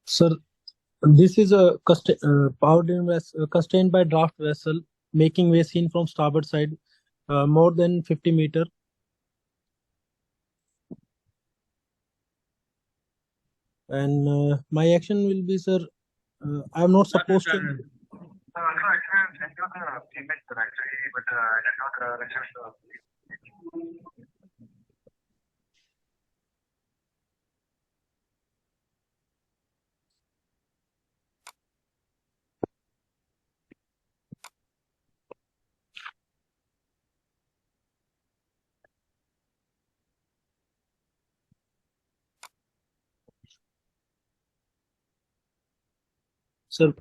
Sir, this is a powered constrained by draft vessel, making way seen from starboard side, more than 50 meter. And my action will be, sir, I am not supposed to. Actually, I sent you the image, sir, actually, but I did not receive the. Sir,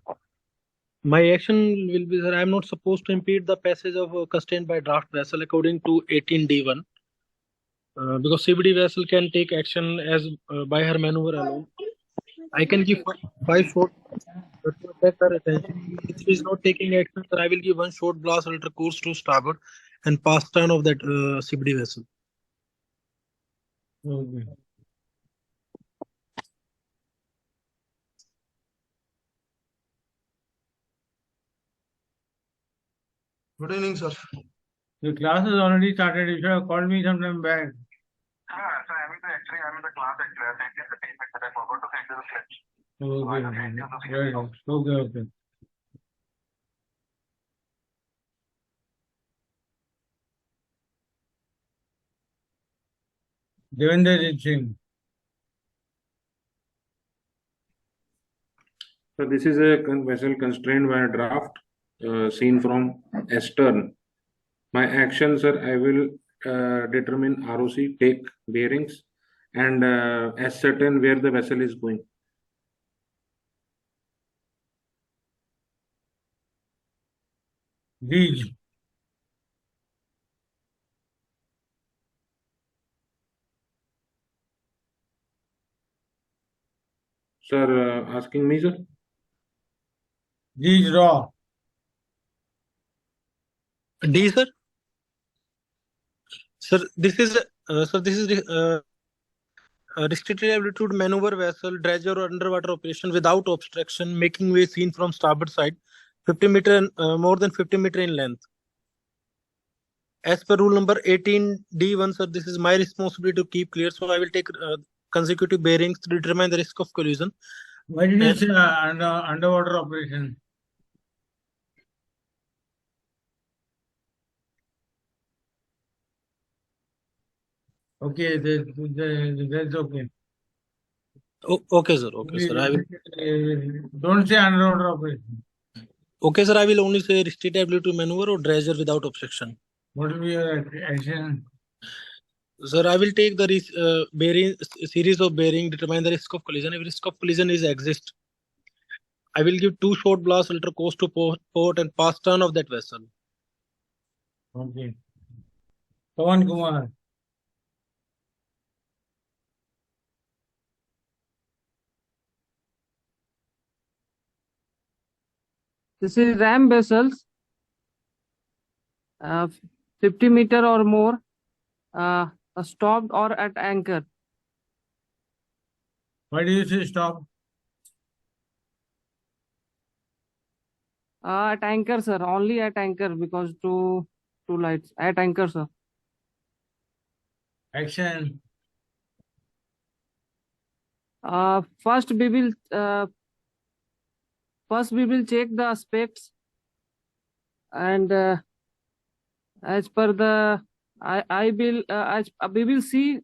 my action will be, sir, I am not supposed to impede the passage of constrained by draft vessel according to 18D1. Because CBD vessel can take action as by her maneuver alone. I can give 5 shot to attract her attention. If she is not taking action, sir, I will give 1 shot blast alter course to starboard and pass turn of that CBD vessel. Okay. Good evening, sir. The class has already started. You should have called me sometime back. So I'm in the class actually. I sent you the text that I forgot to send you the sketch. Okay. Devendra Singh. So this is a vessel constrained by a draft, seen from astern. My action, sir, I will determine ROC, take bearings, and ascertain where the vessel is going. These. Sir, asking me, sir? These raw. D, sir. Sir, this is restricted altitude maneuver vessel, dredger or underwater operation without obstruction, making way seen from starboard side, 50 meter and more than 50 meter in length. As per rule number 18D1, sir, this is my responsibility to keep clear. So I will take consecutive bearings to determine the risk of collision. Why did you say underwater operation? Okay, that's okay. Okay, sir. Okay, sir. I will. Don't say underwater operation. Okay, sir. I will only say restricted ability to maneuver or dredger without obstruction. What will be your action? Sir, I will take the bearing series of bearing, determine the risk of collision. If risk of collision is exist, I will give 2 short blasts ultra coast to port and pass turn of that vessel. Okay. Pawan Kumar. This is ram vessels, 50 meter or more, stopped or at anchor. Why do you say stop? At anchor, sir. Only at anchor because two lights at anchor, sir. Action. First we will check the specs, and as per the I will we will see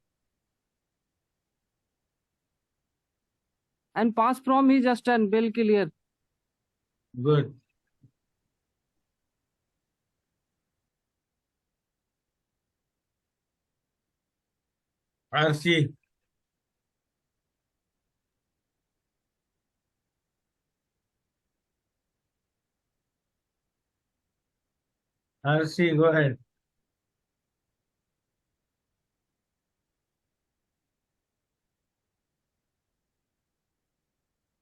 and pass from his astern bell clear. Good. RC. RC, go ahead.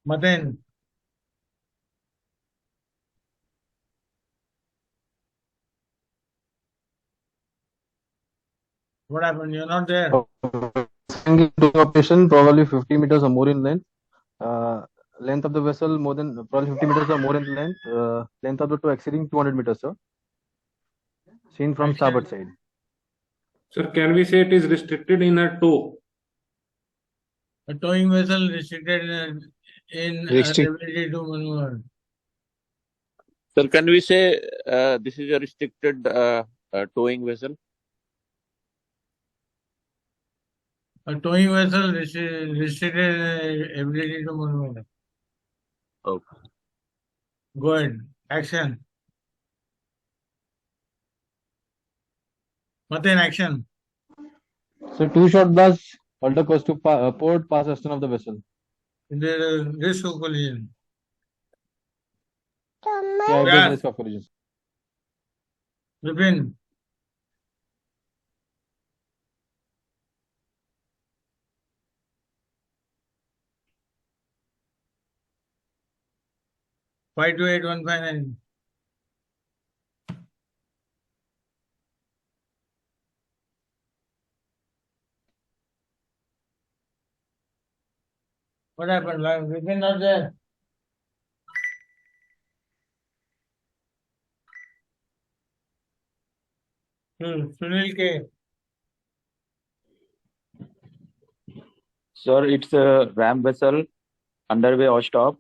Maten. What happened? You're not there. towing operation probably 50 meters or more in length. Length of the vessel more than probably 50 meters or more in length. Length of the tow exceeding 200 meters, sir. Seen from starboard side. Sir, can we say it is restricted in a tow? A towing vessel restricted in ability to maneuver. Sir, can we say this is a restricted towing vessel? A towing vessel restricted ability to maneuver. Okay. Go ahead. Action. What in action? So two shot blasts alter course to port pass astern of the vessel. The risk of collision. Yeah, if there's risk of collision. Vipin. Five two 8159. What happened? Vipin not there. Sunil K. Sir, it's a ram vessel underway or stop.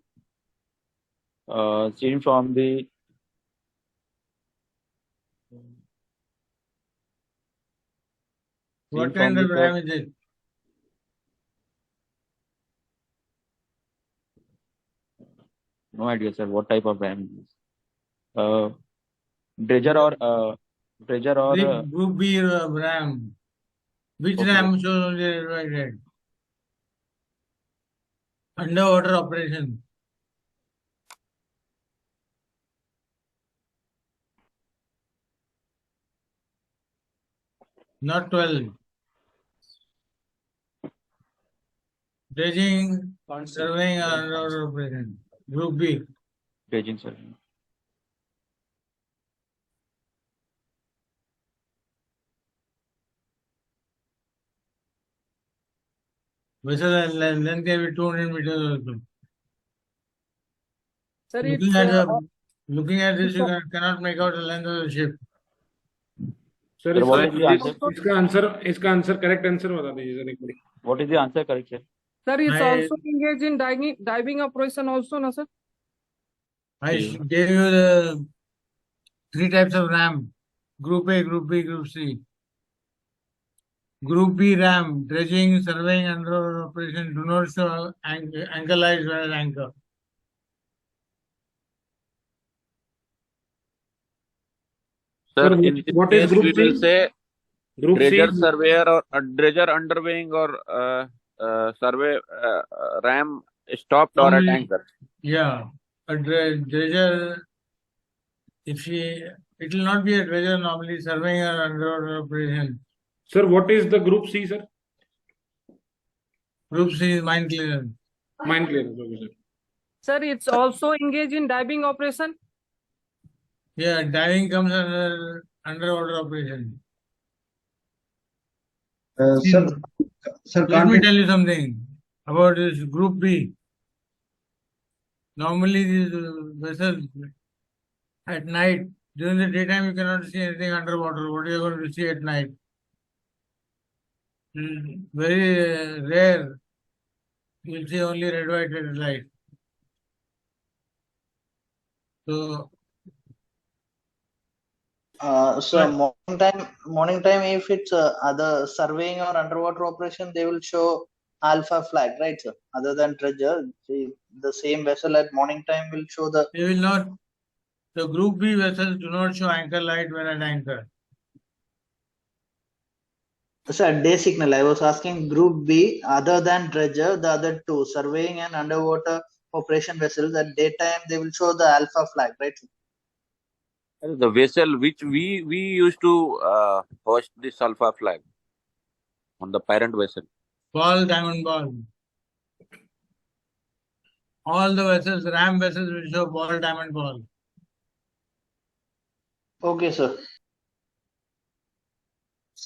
Seen from the What kind of ram is it? no idea, sir, what type of ram it is. Dredger or Group B ram. Which Okay. ram shows only red? Underwater operation. Not 12. Dredging, surveying, or underwater operation. Group B. dredging, sir. Vessel and length can be 200 meters also. Sir, Looking at this, you cannot make out the length of the ship. Sir, Sir, what is the answer? इसका answer correct answer बता दीजिए sir एक बारी. What is the answer, correct, sir? Sir, it's also engaged in diving operation also, no, sir? I gave you the three types of ram. Group A, Group B, Group C. Group B ram, dredging, surveying, underwater operation, do not show anchor lights while anchor. Sir, Sir, in this what is case, group we will C? say Group C dredger is surveyor or dredger underweighing or survey ram stopped or at Normally- anchor. Yeah, a dredger, it will not be a dredger normally, surveying or underwater operation. Sir, what is the group C, sir? Group C is mine clearance. Mine clearance, okay, sir. Sir, it's also engaged in diving operation. Yeah, diving comes under underwater operation. Sir, Let can't me it, tell you something about this Group B. Normally, these vessels at night, during the daytime, you cannot see anything underwater. What are you going to see at night? Very rare. You will see only red, white, red light. So, sir, morning time, if it's other surveying or underwater operation, they will show alpha flag, right, sir? Other than dredger, the same vessel at morning time will show the. they will not. The Group B vessels do not show anchor light when at anchor. Sir, day signal. I was asking Group B, other than dredger, the other two, surveying and underwater operation vessels, at daytime they will show the alpha flag, right, sir? The vessel which we used to hoist this alpha flag on the parent vessel. Ball, diamond ball. All the vessels, ram vessels will show ball, diamond ball. Okay, sir.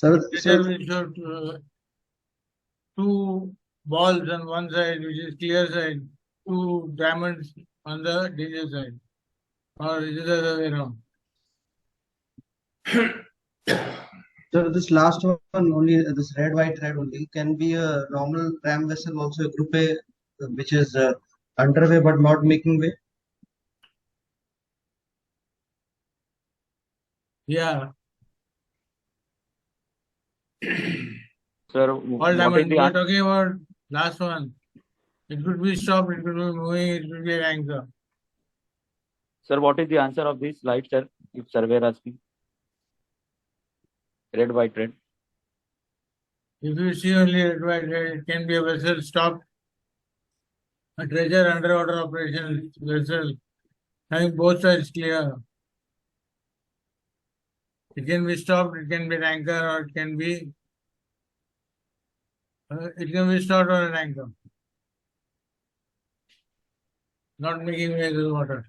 Dredger will show two balls on one side, which is clear side, two diamonds on the danger side, or is it the other way around? So this last one only, this red, white, red only can be a normal ram vessel, also a group A, which is underway but not making way. Yeah, Sir, all what is diamonds. the We are answer? talking about last one. It could be stopped, it could be moving, it could be an anchor. Sir, what is the answer of this slide, sir? If surveyor asking. Red, white, red. If you see only red, white, red, it can be a vessel stopped, a treasure underwater operation vessel having both sides clear. It can be stopped, it can be an anchor, or it can be stopped on an anchor. Not making way with water.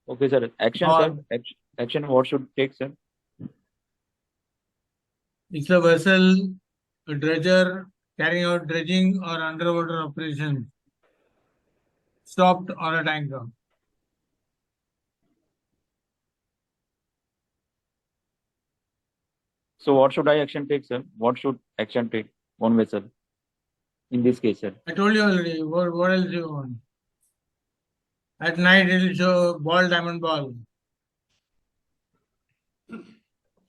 Okay, sir. Action, sir. Action. What should take, sir? It's a vessel, a dredger carrying out dredging or underwater operation stopped on a tanker. So what should I action take, sir? What should action take on vessel? In this case, sir. I told you already. What else do you want? At night it will show ball, diamond, ball.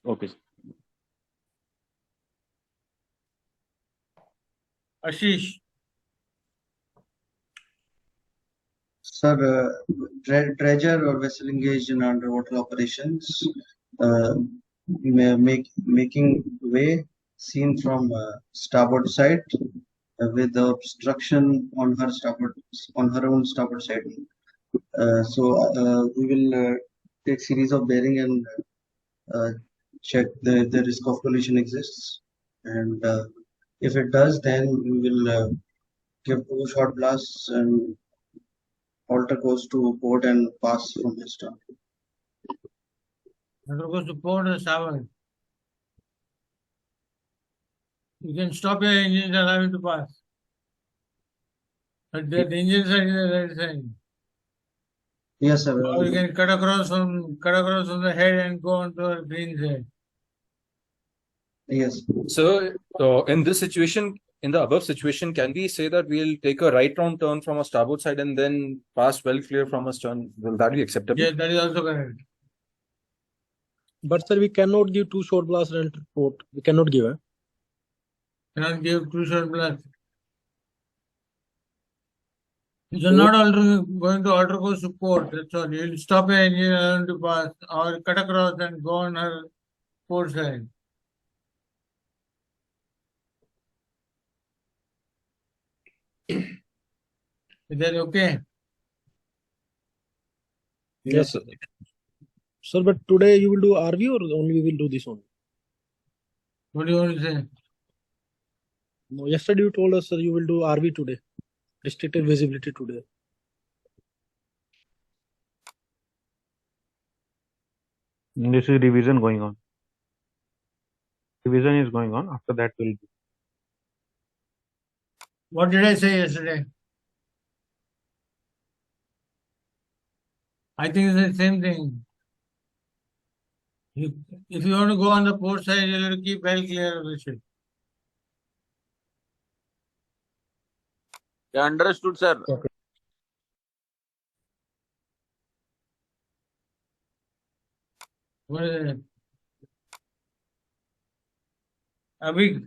Okay, sir. Ashish. Sir, dredger or vessel engaged in underwater operations, making way seen from starboard side with the obstruction on her own starboard side. So we will take series of bearing and check the risk of collision exists, and if it does, then we will give 2 short blasts and alter goes to port and pass from his turn. Alter goes to port or starboard. You can stop your engines and allow it to pass. But the engine side is the right side. Yes, sir. Or you can cut across from the head and go on to a green side. Yes. So, in this situation, in the above situation, can we say that we'll take a right round turn from a starboard side and then pass well clear from a stern? Will that be acceptable? Yes, that is also correct. But sir, we cannot give 2 short blasts and enter port. We cannot give. Cannot give 2 short blasts. You are not going to alter course to port. That's all. You will stop your engine and allow it to pass, or cut across and go on her port side. Is that okay? Yes, sir. Sir, but today you will do RV or only we will do this one? What do you want to say? No, yesterday you told us, sir, you will do RV today. Restricted visibility today. This is revision going on. Revision is going on. After that, we'll. What did I say yesterday? I think it's the same thing. If you want to go on the port side, you have to keep well clear of the ship. Yeah, understood, sir. Okay. What is it? Abhi.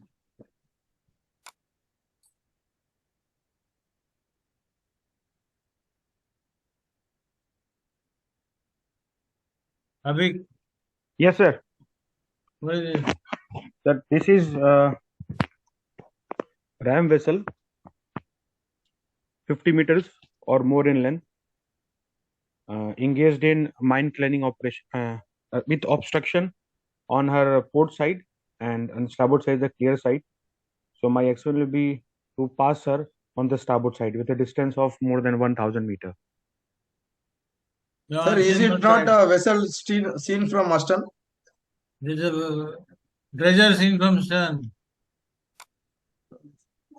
Abhi. Yes, sir. What is it? That this is ram vessel, 50 meters or more in length, engaged in mine cleaning operation with obstruction on her port side and on starboard side the clear side. So my action will be to pass her on the starboard side with a distance of more than 1,000 meters. No, Sir, is it not a vessel seen from astern? This is a dredger seen from stern.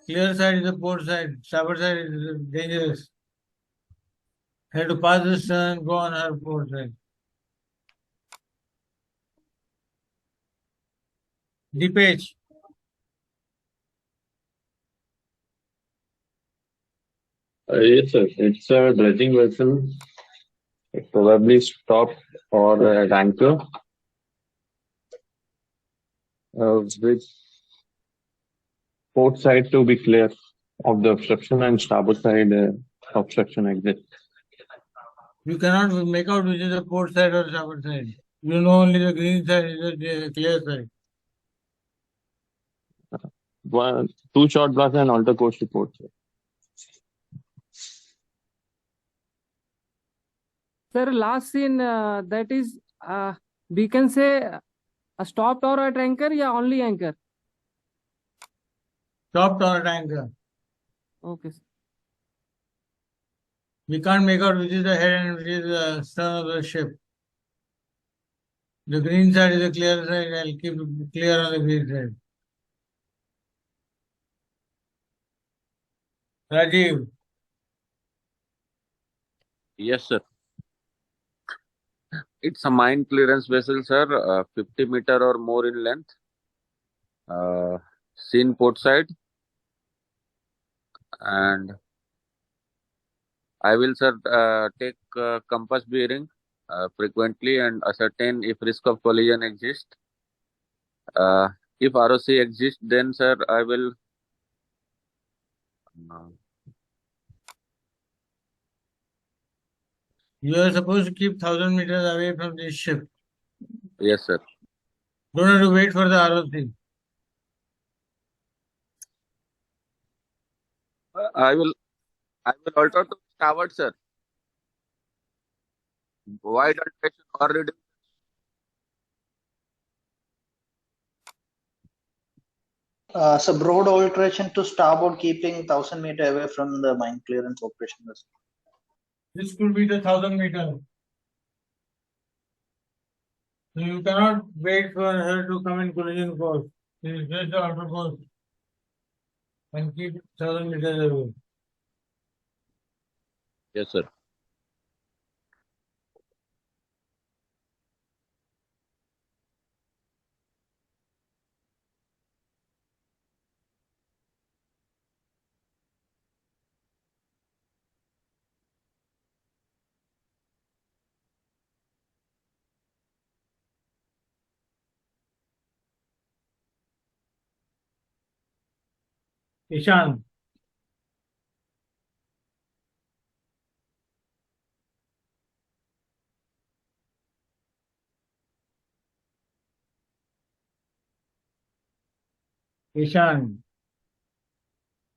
Clear side is the port side. Starboard side is dangerous. Have to pass this turn, go on her port side. Deep edge. Yes, sir. It's a dredging vessel. It probably stopped or at anchor with port side to be clear of the obstruction and starboard side obstruction exit. You cannot make out which is the port side or starboard side. You know only the green side is the clear side. Two short blasts and alter course to port side. Sir, last scene that is we can say a stopped or at anchor, yeah, only anchor. Stopped or at anchor. Okay, sir. We can't make out which is the head and which is the stern of the ship. The green side is the clear side. I'll keep it clear on the green side. Rajiv. Yes, sir. It's a mine clearance vessel, sir, 50 meter or more in length. Seen port side. And I will, sir, take compass bearing frequently and ascertain if risk of collision exists. If ROC exists, then, sir, I will You are supposed to keep 1,000 meters away from this ship. yes, sir. Don't have to wait for the ROC. I will alter to starboard, sir. Wide alteration or reduce. So broad alteration to starboard, keeping 1,000 meter away from the mine clearance operation vessel. This could be the 1,000 meter. So you cannot wait for her to come in collision course. This is just the outer course. And keep 1,000 meters away. Yes, sir. Ishan. Ishan.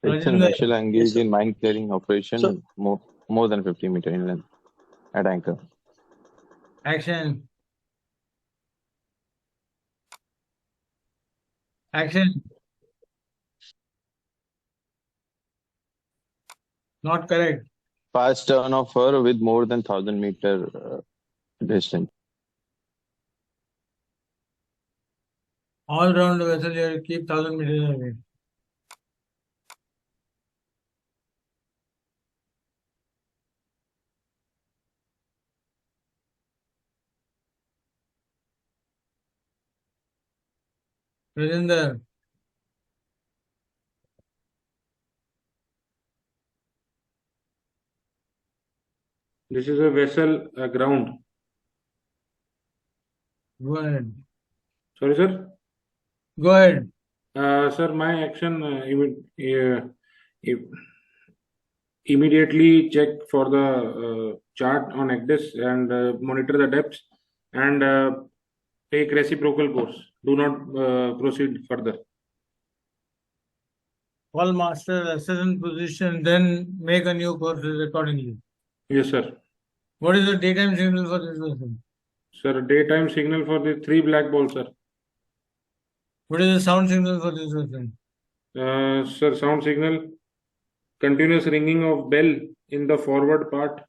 It's an Rajinder. vessel engaged sir. in mine clearing operation So- more than 50 meter in length at anchor. Action. Action. Not correct. Fast turn of her with more than 1,000 meter distance. All round the vessel, you have to keep 1,000 meters away. Rajinder. This is a vessel ground. Go ahead. Sorry, sir. Go ahead. Sir, my action immediately check for the chart on ECDIS and monitor the depths and take reciprocal course. Do not proceed further. Call master, assess position, then make a new course accordingly. Yes, sir. What is the daytime signal for this vessel? Sir, daytime signal for the 3 black balls, sir. What is the sound signal for this vessel? Sir, sound signal, continuous ringing of bell in the forward part.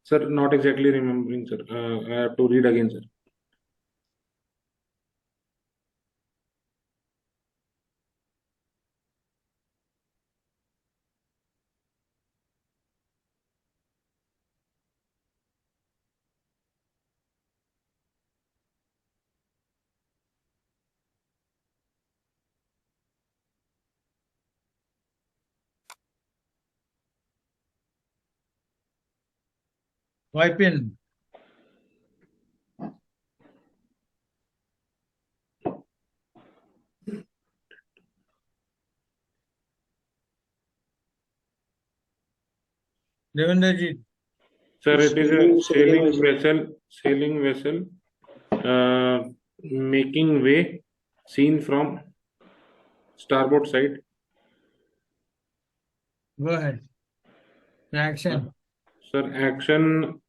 Sir, not exactly remembering, sir. I have to read again, sir. Wipe in. Devenderji. Sir, it is a sailing vessel, making way, seen from starboard side. Go ahead. Action. Sir, action.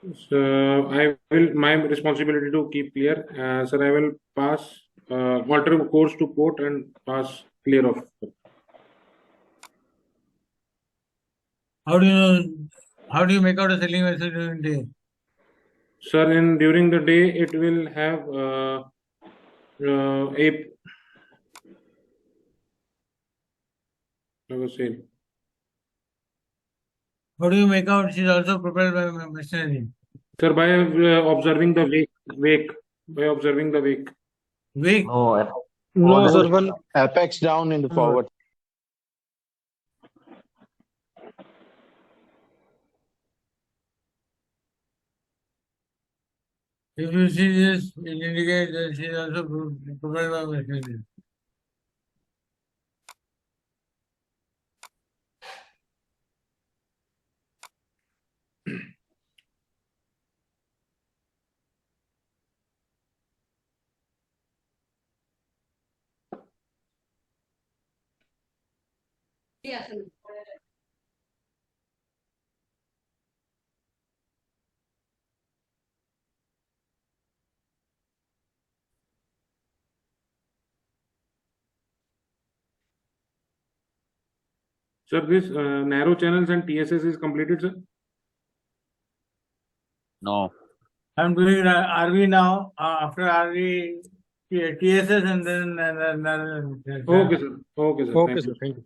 I will, my responsibility to keep clear. Sir, I will pass, alter course to port and pass clear of. How do you make out a sailing vessel during day? Sir, during the day, it will have I was saying. How do you make out she's also propelled by machinery? Sir, by observing the wake, by observing the wake. Wake? No, sir. One apex down in the forward. If you see this, it indicates that she is also propelled by machinery. Sir, this narrow channels and TSS is completed, sir? No. I'm doing RV now. After RV, TSS and then. Okay, sir. Okay, sir. okay, Thank sir. you. Thank you.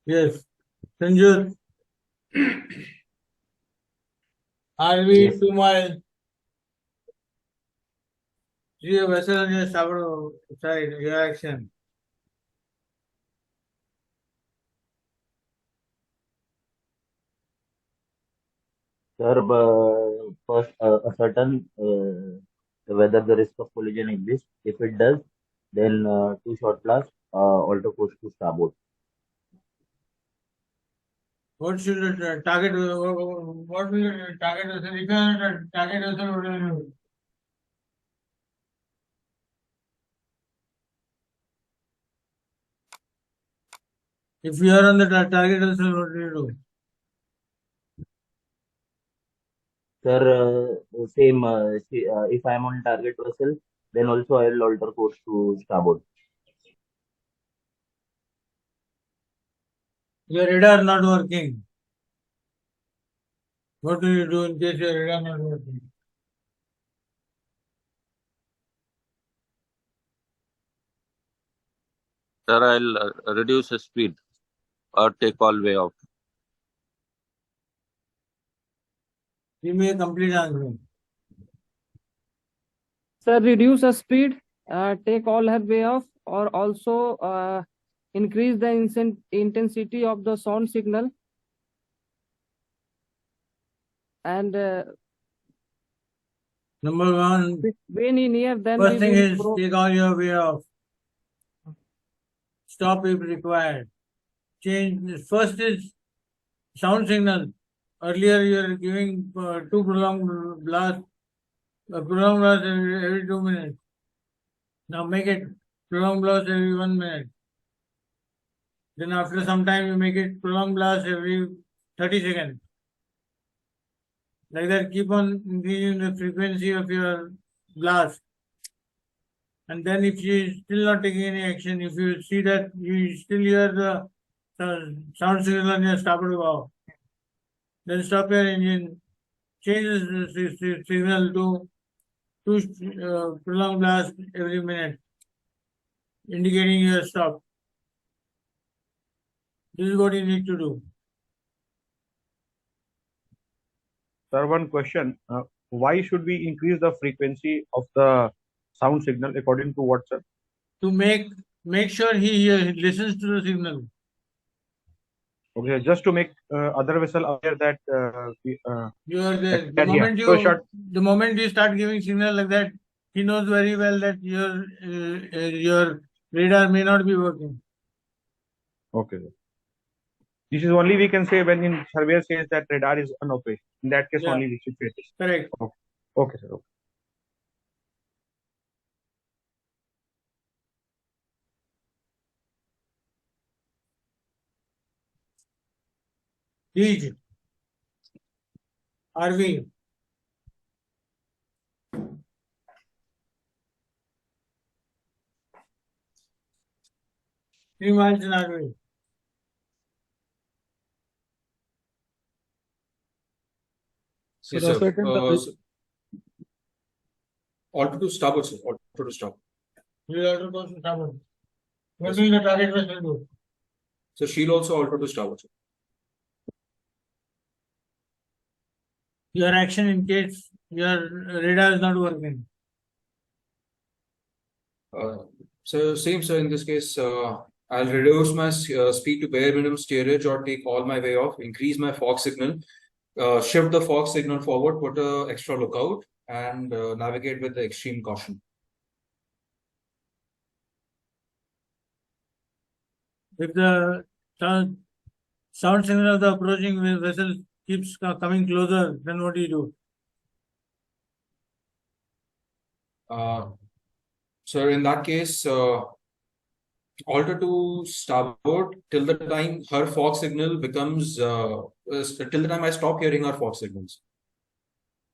Yes. Sanjut. RV 2 miles. See a vessel on your starboard side, your action. Sir, first ascertain whether the risk of collision exists. If it does, then 2 short blasts, alter course to starboard. What should the target? What will the target vessel? If you are a target vessel, what will you do? If you are on the target vessel, what will you do? Sir, same. If I am on target vessel, then also I will alter course to starboard. Your radar not working. What do you do in case your radar not working? Sir, I'll reduce the speed or take all way off. Give me a complete answer. Sir, reduce the speed, take all her way off, or also increase the intensity of the sound signal. And Number one, when in near, then first we thing will is take all your way off. Stop if required. Change. First is sound signal. Earlier you are giving 2 prolonged blasts. Prolonged blast every 2 minutes. Now make it prolonged blast every 1 minute. Then after some time you make it prolonged blast every 30 seconds. Like that, keep on increasing the frequency of your blast. And then if you is still not taking any action, if you see that you still hear the sound signal on your starboard bow, then stop your engine, change the signal to 2 prolonged blast every minute, indicating your stop. This is what you need to do. Sir, one question. Why should we increase the frequency of the sound signal according to what, sir? To make sure he listens to the signal. Okay, just to make other vessel aware that You are there. that here. So short. The moment you start giving signal like that, he knows very well that your radar may not be working. Okay. This is only we can say when in surveyor says that radar is unoperational. In that case, Yeah. only we should say this. Correct. Okay. Okay, sir. Okay. Reach. RV. 3 miles in RV. So Yes, the sir. ascertain Alter to starboard, sir. Alter to starboard. You will alter course to starboard. What Yes, will the target vessel do? So she'll also alter to starboard, sir. Your action in case your radar is not working. So same, sir. In this case, I'll reduce my speed to bare minimum steerage or take all my way off, increase my fog signal, shift the fog signal forward, put a extra lookout, and navigate with the extreme caution. If the sound signal of the approaching vessel keeps coming closer, then what do you do? So in that case, alter to starboard till the time her fog signal becomes till the time I stop hearing her fog signals.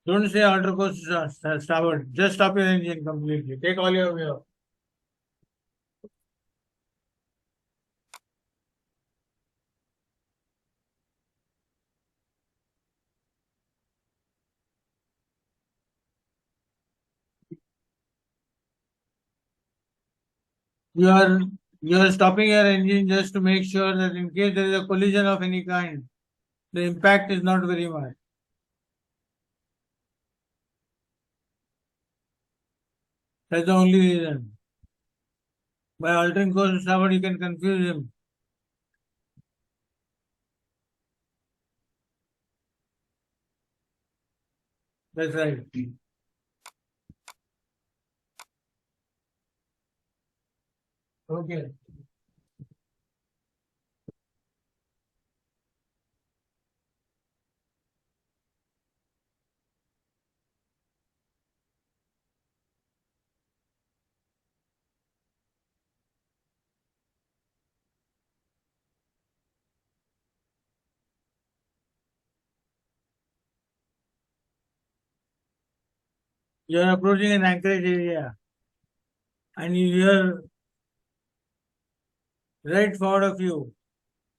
Don't say alter course to starboard. Just stop your engine completely. Take all your way off. You are stopping your engine just to make sure that in case there is a collision of any kind, the impact is not very much. That's the only reason. By altering course to starboard, you can confuse him. That's right. Okay. You are approaching an anchorage area and you hear right forward of you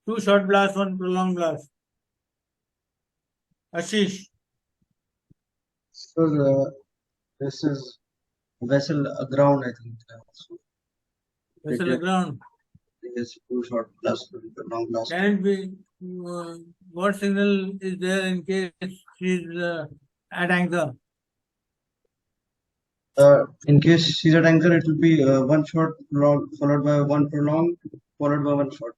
2 short blasts, 1 prolonged blast. Ashish. So this is vessel aground, I think. So Vessel it aground. is 2 short blast, long blast. Can it be what signal is there in case she's at anchor? In case she's at anchor, it will be 1 shot followed by 1 prolonged, followed by 1 shot.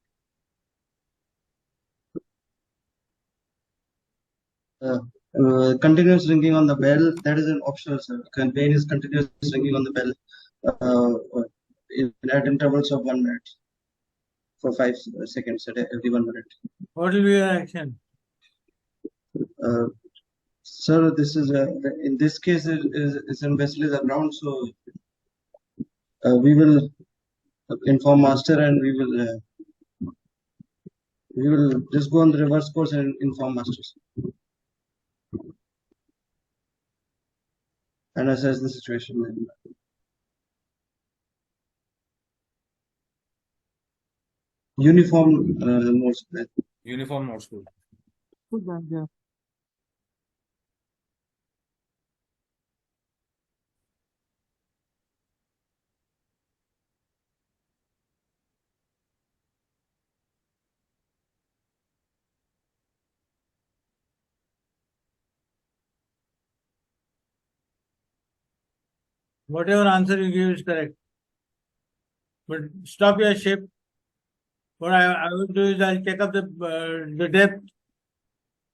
Continuous ringing on the bell, that is an optional, sir. Campaign is continuous ringing on the bell at intervals of 1 minute for 5 seconds at every 1 minute. What will be your action? Sir, this is in this case it's in vessel is aground, so we will inform master and we will just go on the reverse course and inform masters and assess the situation. Uniform modes. Uniform not school. Yeah. Whatever answer you give is correct. But stop your ship What I will do is I'll check up the depth,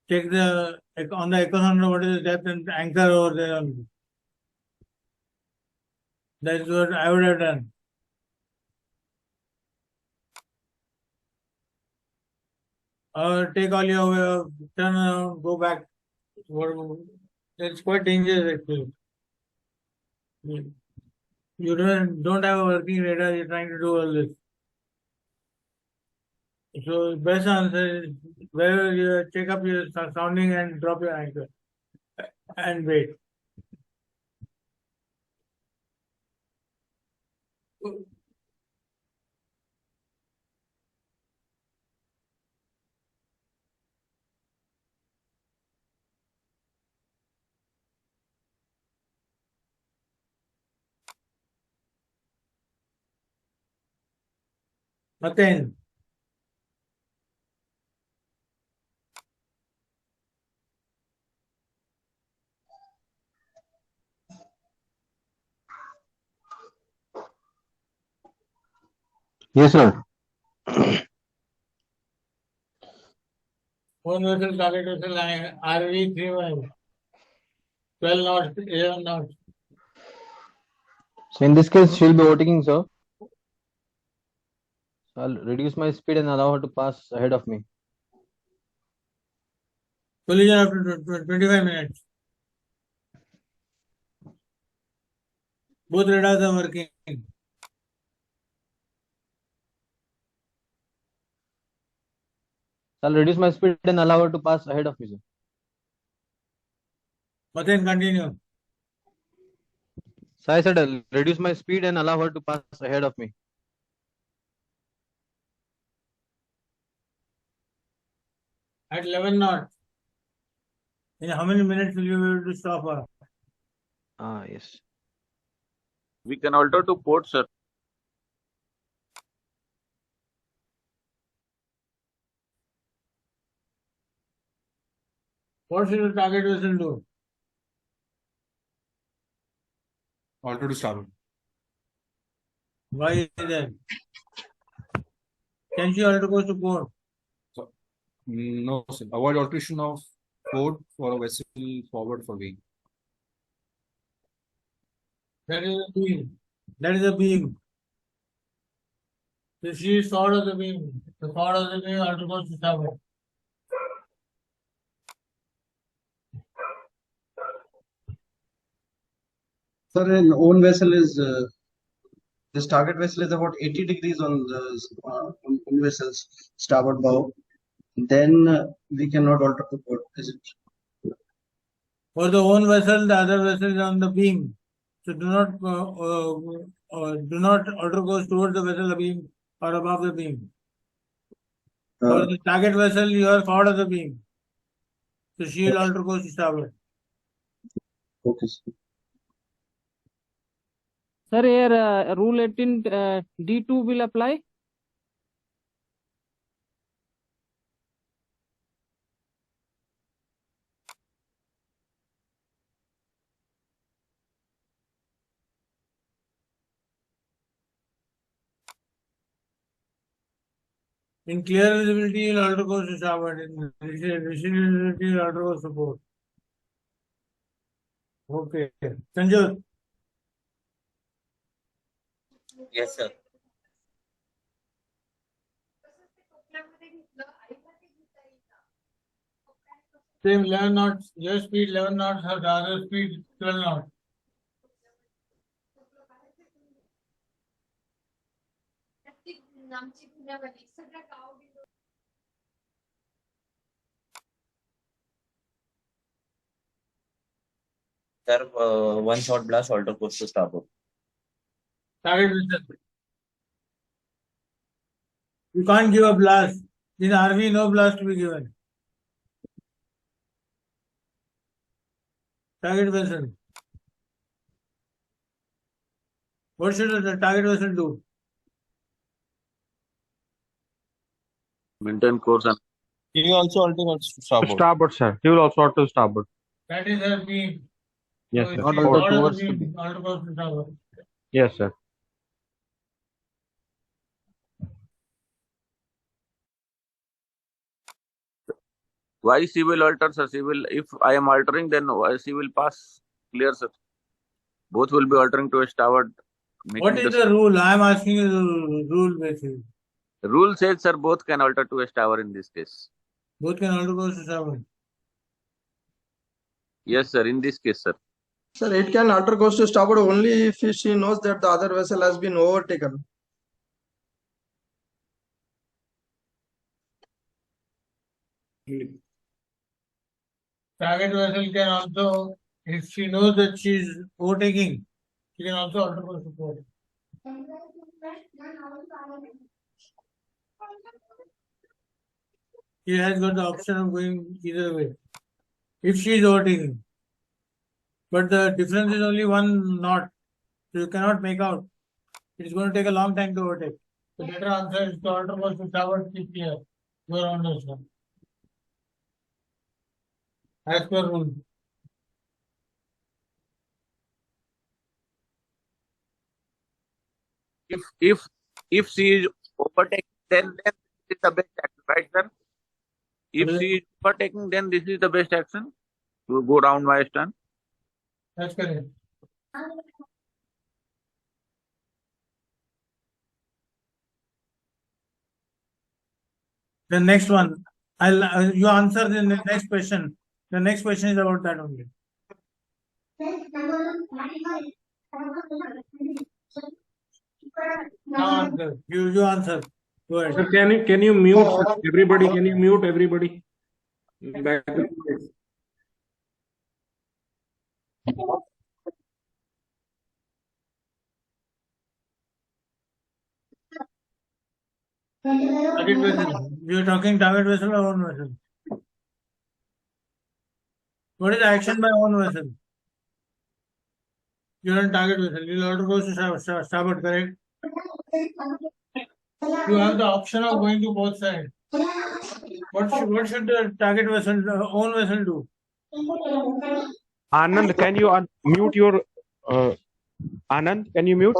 check on the economy what is the depth and anchor over there. That's what I would have done. Or take all your turn around, go back. It's quite dangerous actually. You don't have a working radar, you're trying to do all this. So best answer is wherever you check up your sounding and drop your anchor and wait. Nothing. Yes, sir. One vessel target vessel RV 31, 12 knots, 11 knots. So in this case, she'll be overtaking, sir. So I'll reduce my speed and allow her to pass ahead of me. Collision after 25 minutes. Both radars are working. I'll reduce my speed and allow her to pass ahead of me, sir. But then continue. So I said I'll reduce my speed and allow her to pass ahead of me. At 11 knots. In how many minutes will you be able to stop her? Ah, yes. We can alter to port, sir. What should the target vessel do? Alter to starboard. Why is that? Can she alter course to port? No, sir. Avoid alteration of port for a vessel forward for wing. That is a beam. That is a beam. So she is forward of the beam. The forward of the beam alter course to starboard. Sir, an own vessel is this target vessel is about 80 degrees on the on vessel's starboard bow. Then we cannot alter the port, is it? For the own vessel, the other vessel is on the beam. So do not alter course towards the vessel beam or above the beam. For the target vessel, you are forward of the beam. So she will alter course to starboard. Okay, sir. Sir, here rule 18 D2 will apply. In clear visibility, you will alter course to starboard. In visibility, you will alter course to port. Okay. Sanjay, Yes, sir. same 11 knots, your speed 11 knots, her other speed 12 knots. Sir, one shot blast, alter course to starboard. Target vessel. You can't give a blast. In RV, no blast to be given. Target vessel. What should the target vessel do? Maintain course and He also alter course to starboard. Starboard, sir. He will also alter starboard. That is her beam. Yes, So sir. if she Not is alter forward of towards the the beam, alter course to starboard. Yes, sir. Why she will alter, sir? She will, if I am altering, then why she will pass clear, sir. Both will be altering to a starboard. What is the rule? I am asking you the rule basically. Rule says, sir, both can alter to a starboard in this case. Both can alter course to starboard. Yes, sir. In this case, sir. Sir, it can alter course to starboard only if she knows that the other vessel has been overtaken. Target vessel can also, if she knows that she is overtaking, she can also alter course to port. She has got the option of going either way if she is overtaking. But the difference is only 1 knot, so you cannot make out. It is going to take a long time to overtake. The better answer is to alter course to starboard, keep clear. Go around this one. As per rule. If she is overtaking, then this is the best action, right, sir? If she is overtaking, then this is the best action to go round my stern. That's correct. The next one, you answer in the next question. The next question is about that only. Now answer. You answer. Go ahead. Sir, can you mute everybody? Can you mute everybody? Back to you. Target vessel. You are talking target vessel or own vessel? What is the action by own vessel? You are on target vessel. You order goes to starboard, correct? You have the option of going to both sides. What should the target vessel, own vessel do? Anand, can you mute your Anand? Can you mute?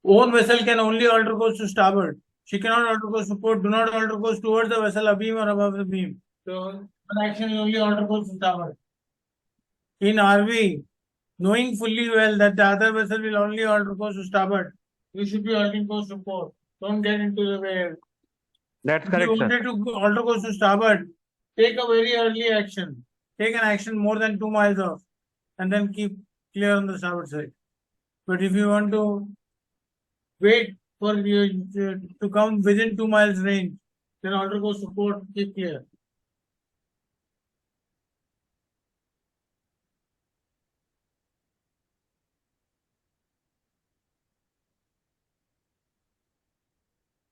Own vessel can only alter course to starboard. She cannot alter course to port. Do not alter course towards the vessel abeam or above the beam. So one action is only alter course to starboard. In RV, knowing fully well that the other vessel will only alter course to starboard, you should be altering course to port. Don't get into the way. That's if correct, you sir. wanted to alter course to starboard, take a very early action. Take an action more than 2 miles off, and then keep clear on the starboard side. But if you want to wait for you to come within 2 miles range, then alter course to port, keep clear.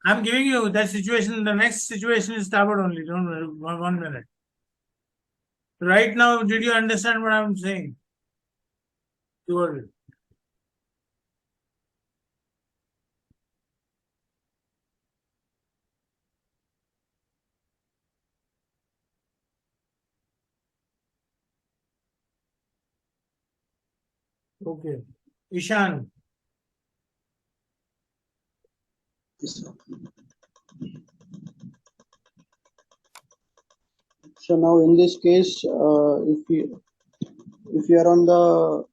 I'm giving you that situation. The next situation is starboard only. Don't worry. 1 minute. Right now, did you understand what I'm saying? Sure. Okay. Ishan. So now in this case, if we are on the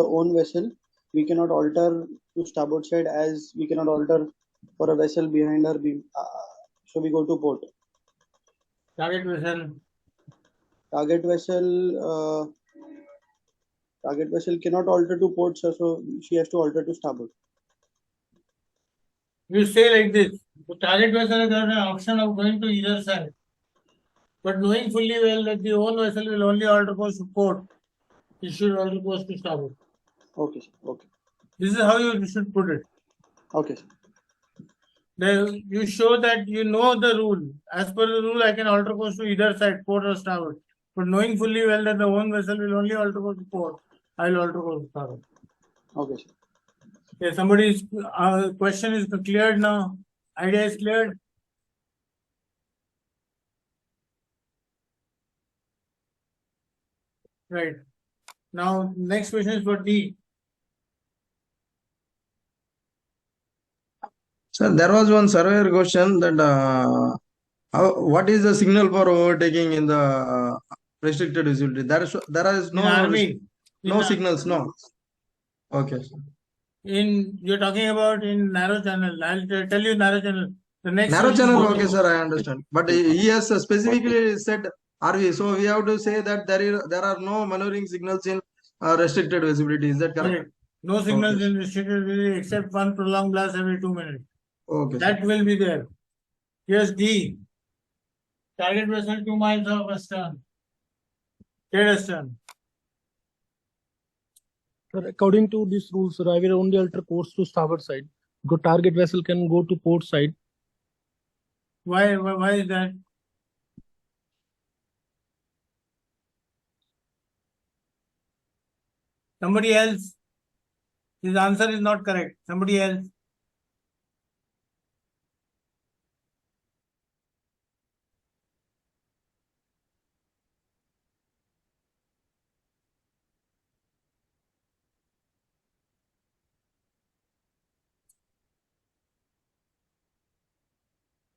own vessel, we cannot alter to starboard side as we cannot alter for a vessel behind our beam. So we go to port. Target vessel. Target vessel cannot alter to port, so she has to alter to starboard. You say like this. The target vessel has got an option of going to either side. But knowing fully well that the own vessel will only alter course to port, it should alter course to starboard. Okay, sir. Okay. This is how you should put it. Okay, sir. You show that you know the rule. As per the rule, I can alter course to either side, port or starboard. But knowing fully well that the own vessel will only alter course to port, I will alter course to starboard. Okay, sir. Okay, somebody's question is cleared now. Idea is cleared. Right. Now, next question is for D. Sir, there was one surveyor question that what is the signal for overtaking in the restricted visibility? There is In RV. no signals, no. Okay. You're talking about in narrow channel. I'll tell you narrow channel. The next Narrow one is channel, for- okay, sir, I understand. But he has specifically said RV, so we have to say that there are no maneuvering signals in restricted visibility. Is that correct? Correct. No signals Okay. in restricted visibility except one prolonged blast every 2 minutes. Okay. That will be there. Here's D. Target vessel 2 miles of astern. Dead astern. Sir, according to these rules, sir, I will only alter course to starboard side. Because target vessel can go to port side. Why is that? Somebody else. His answer is not correct. Somebody else.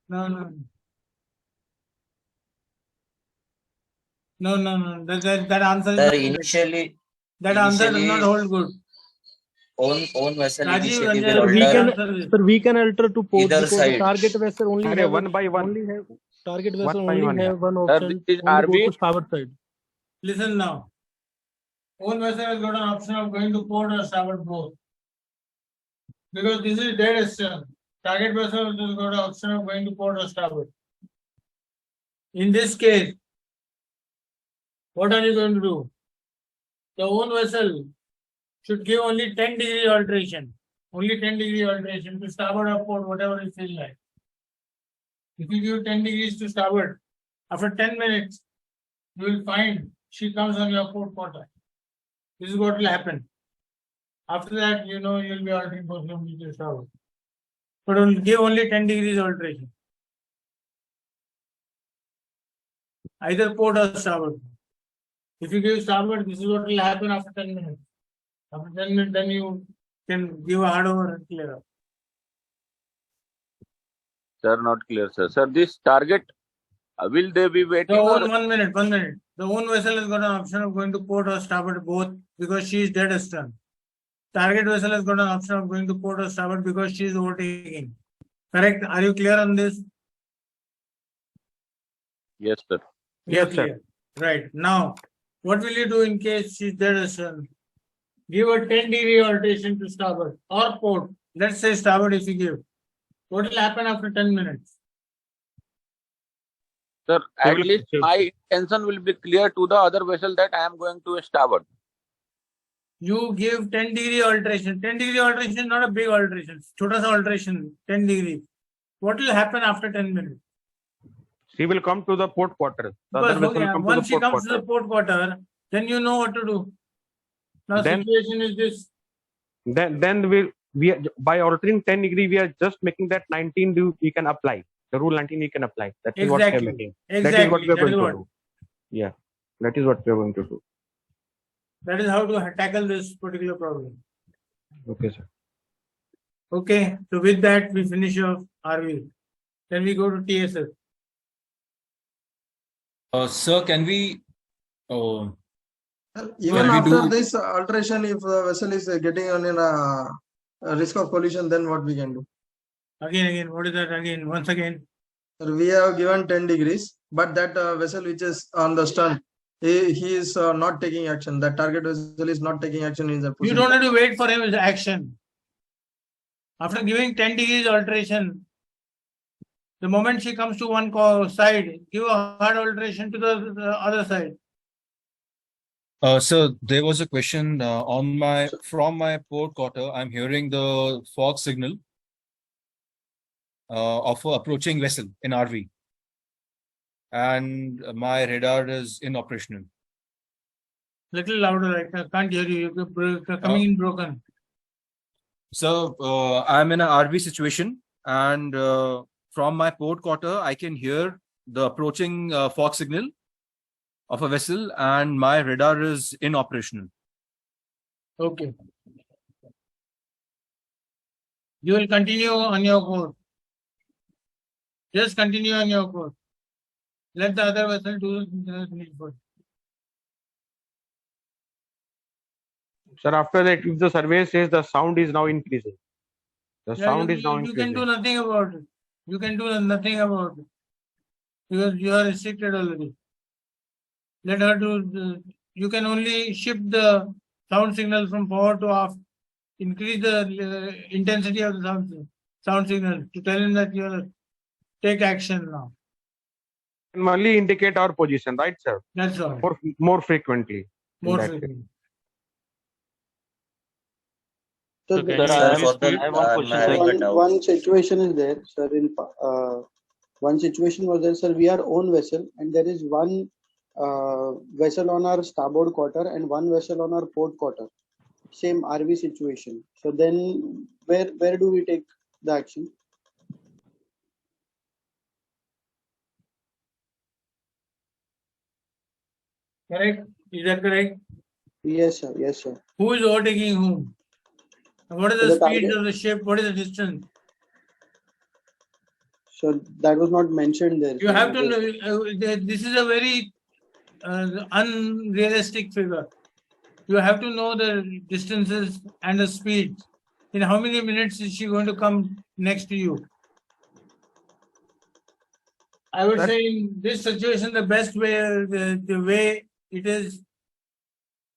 No. That answer is Sir, not initially, that answer does not hold good. own vessel Rajiv, initially Ranjan, will We can alter to port either because the side. target vessel only Array, have one by one. only have target One vessel by only one, have one Sir, option. this is Only go RV. to starboard side. Listen now. Own vessel has got an option of going to port or starboard both. Because this is dead astern. Target vessel has got an option of going to port or starboard. In this case, what are you going to do? The own vessel should give only 10-degree alteration. Only 10-degree alteration to starboard or port, whatever you feel like. If you give 10 degrees to starboard, after 10 minutes, you will find she comes on your port quarter. This is what will happen. After that, you know you'll be altering position to starboard. But will give only 10 degrees alteration. Either port or starboard. If you give starboard, this is what will happen after 10 minutes. After 10 minutes, then you can give a hard over and clear up. Sir, not clear, sir. Sir, this target, will they be waiting? The Or... own 1 minute. The own vessel has got an option of going to port or starboard both because she is dead astern. Target vessel has got an option of going to port or starboard because she is overtaking. Correct? Are you clear on this? Yes, sir. Yes, Clear. Right. Now, what will you do in case she's dead astern? Give a 10-degree alteration to starboard or port. Let's say starboard if you give. What will happen after 10 minutes? Sir, at least my intention will be clear to the other vessel that I am going to starboard. You give 10-degree alteration. 10-degree alteration is not a big alteration. Chota sa alteration, 10 degrees. What will happen after 10 minutes? She will come to the port quarter. The Because, other vessel will come once to she the port comes to the quarter. port quarter, then you know what to do. Now, Then- situation is this. Then we by altering 10 degree, we are just making that 19 we can apply. The rule 19 we can apply. That is what we are Exactly. making. Exactly. That is what we are That is going to what. do. Yeah. That is what we are going to do. That is how to tackle this particular problem. Okay, sir. Okay. So with that, we finish off RV. Then we go to TSS. Sir, can we Even Can we after do- this alteration, if the vessel is getting on in a risk of collision, then what we can do? Again, what is that again? Once again. We have given 10 degrees, but that vessel which is on the stern, he is not taking action. That target vessel is not taking action in the You position. don't have to wait for his action. After giving 10 degrees alteration, the moment she comes to one side, give a hard alteration to the other side. Sir, there was a question from my port quarter. I'm hearing the fog signal of an approaching vessel in RV, and my radar is inoperational. Little louder, I can't hear you. You're coming in broken. So I'm in an RV situation, and from my port quarter, I can hear the approaching fog signal of a vessel and my radar is inoperational. Okay. You will continue on your course. Just continue on your course. Let the other vessel do the needful. Sir, after that, if the survey says the sound is now increasing, the sound is now You can do increasing. nothing about it. You can do nothing about it. Because you are restricted already. Let her do. You can only shift the sound signal from forward to aft. Increase the intensity of the sound signal to tell him that you are take action now. Can only indicate our position, right, sir? That's all. More frequently. More frequently. So Sir, the, I have one question, sir. one situation is there, sir. One situation was there, sir. We are own vessel, and there is one vessel on our starboard quarter and one vessel on our port quarter. Same RV situation. So then, where do we take the action? Correct? Is that correct? Yes, sir. Yes, sir. Who is overtaking whom? What is So the the speed target- of the ship? What is the distance? So that was not mentioned there. You sir. have to know. This is a very unrealistic figure. You have to know the distances and the speeds. In how many minutes is she going to come next to you? I would say in this situation, the best way, the way it is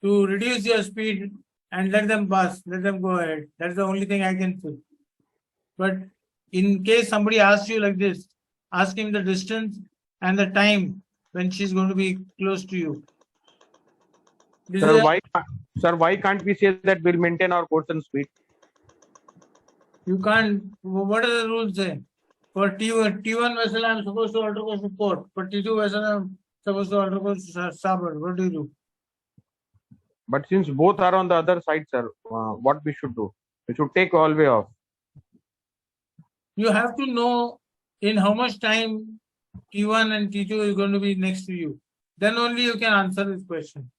to reduce your speed and let them pass, let them go ahead. That's the only thing I can say. But in case somebody asks you like this, ask him the distance and the time when she's going to be close to you. Sir, why can't we say that we'll maintain our course and speed? You can't. What do the rules say? For T1 vessel, I'm supposed to alter course to port. For T2 vessel, I'm supposed to alter course to starboard. What do you do? But since both are on the other side, sir, what we should do? We should take all way off. You have to know in how much time T1 and T2 is going to be next to you. Then only you can answer this question.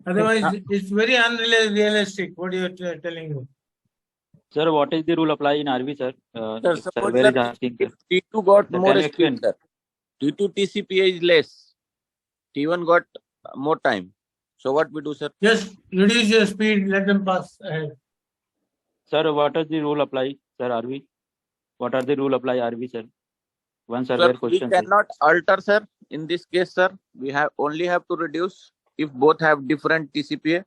Otherwise, it's very unrealistic what you are telling me. Sir, what is the rule apply in RV, sir? Sir, If suppose surveyor is sir, asking, if sir. T2 got Sir, more can you speed, explain? sir. T2 TCPA is less. T1 got more time. So what we do, sir? Just reduce your speed, let them pass ahead. Sir, what is the rule apply, sir, RV? What are the rule apply RV, sir? One Sir, surveyor we question, sir. cannot alter, sir. In this case, sir, we have only have to reduce if both have different TCPA.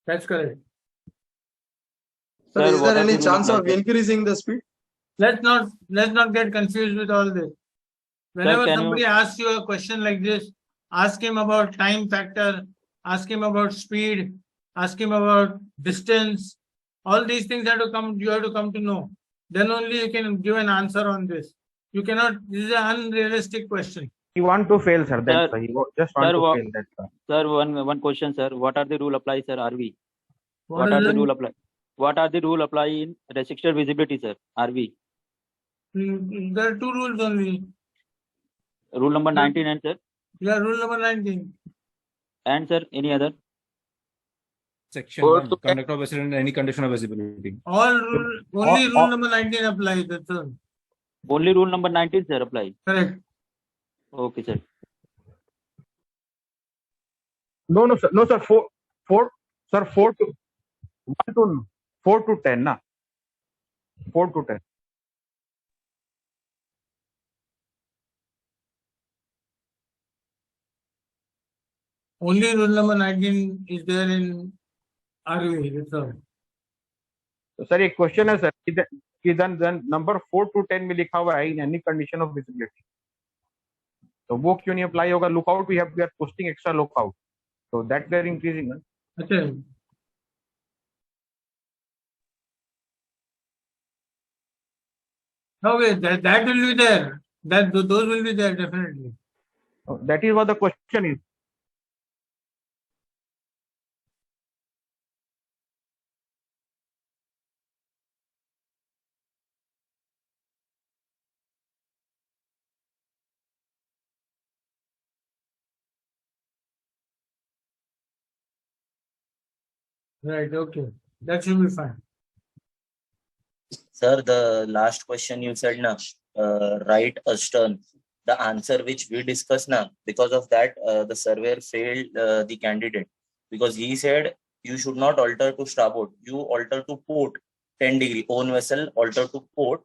That's correct. Sir, Sir, is what there are any the rule chance apply, of sir? increasing the speed? Let's not get confused with all this. Whenever can somebody you- asks you a question like this, ask him about time factor, ask him about speed, ask him about distance. All these things have to come. You have to come to know. Then only you can give an answer on this. You cannot. This is an unrealistic question. He want to fail, sir. That's Sir, why he just want sir, to what- fail. That's why. Sir, one question, sir. What are the rule apply, sir, RV? What are is the it? rule apply? What are the rule apply in restricted visibility, sir, RV? There are two rules only. Rule number 99, sir. Yeah, rule number 19. And, sir, any other? Section Four 1, to conduct of vessel in any condition of visibility. Only rule number 19 applies. That's all. Only rule number 19, sir, apply. Correct. Okay, sir. No, sir. No, sir. Sir, 4 to 1 to 4 to 10, na? 4 to 10. Only rule number 19 is there in RV. That's all. तो sir एक question है sir कि then number 4 to 10 में लिखा हुआ है in any condition of visibility, तो वो क्यों नहीं अप्लाई होगा? Lookout we are posting extra lookout, so that we are increasing. Okay. Okay, that will be there. Those will be there definitely. That is what the question is. Right, okay. That should be fine. Sir, the last question you said na, right astern. The answer which we discussed now, because of that, the surveyor failed the candidate because he said you should not alter to starboard. You alter to port 10 degree. Own vessel alter to port.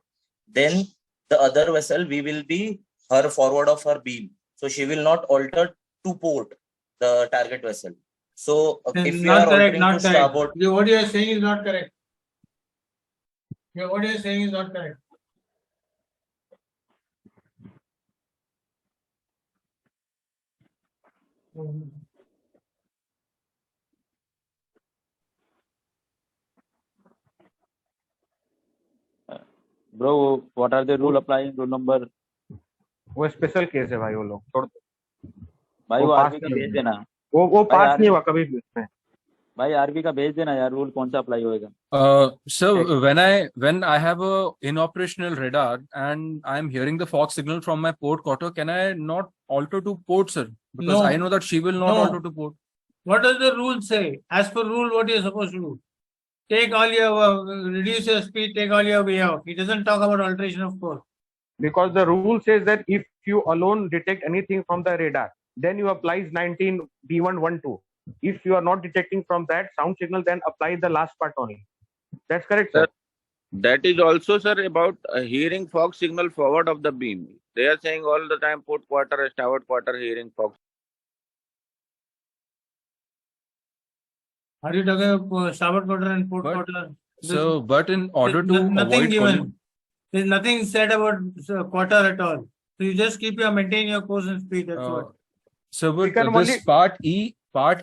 Then the other vessel we will be her forward of her beam. So she will not alter to port the target vessel. So if we Not are correct, altering to not correct. starboard, What you are saying is not correct. What you are saying is not correct. Bro, what are the rule applying? Rule number? वो special case है भाई, वो लोग छोड़ दो। भाई वो वो पास आरबी का नहीं भेज होगा, देना। वो भाई पास नहीं आरबी हुआ कभी भी उसमें। भाई आरबी का भेज देना यार, रूल कौन सा अप्लाई होएगा? So when I have a inoperational radar and I'm hearing the fog signal from my port quarter, can I not alter to port, sir? Because No. I know that she will not No. alter to port. What does the rule say? As per rule, what you are supposed to do? Take all your, reduce your speed, take all your way off. He doesn't talk about alteration of course. Because the rule says that if you alone detect anything from the radar, then you applies 19 B112. If you are not detecting from that sound signal, then apply the last part only. That's correct, sir. That is also, sir, about hearing fog signal forward of the beam. They are saying all the time port quarter, starboard quarter hearing fog. Are you talking about starboard quarter and port quarter? So, but in order to nothing avoid given. There's nothing said about quarter at all. So you just maintain your course and speed. That's what. So, but this part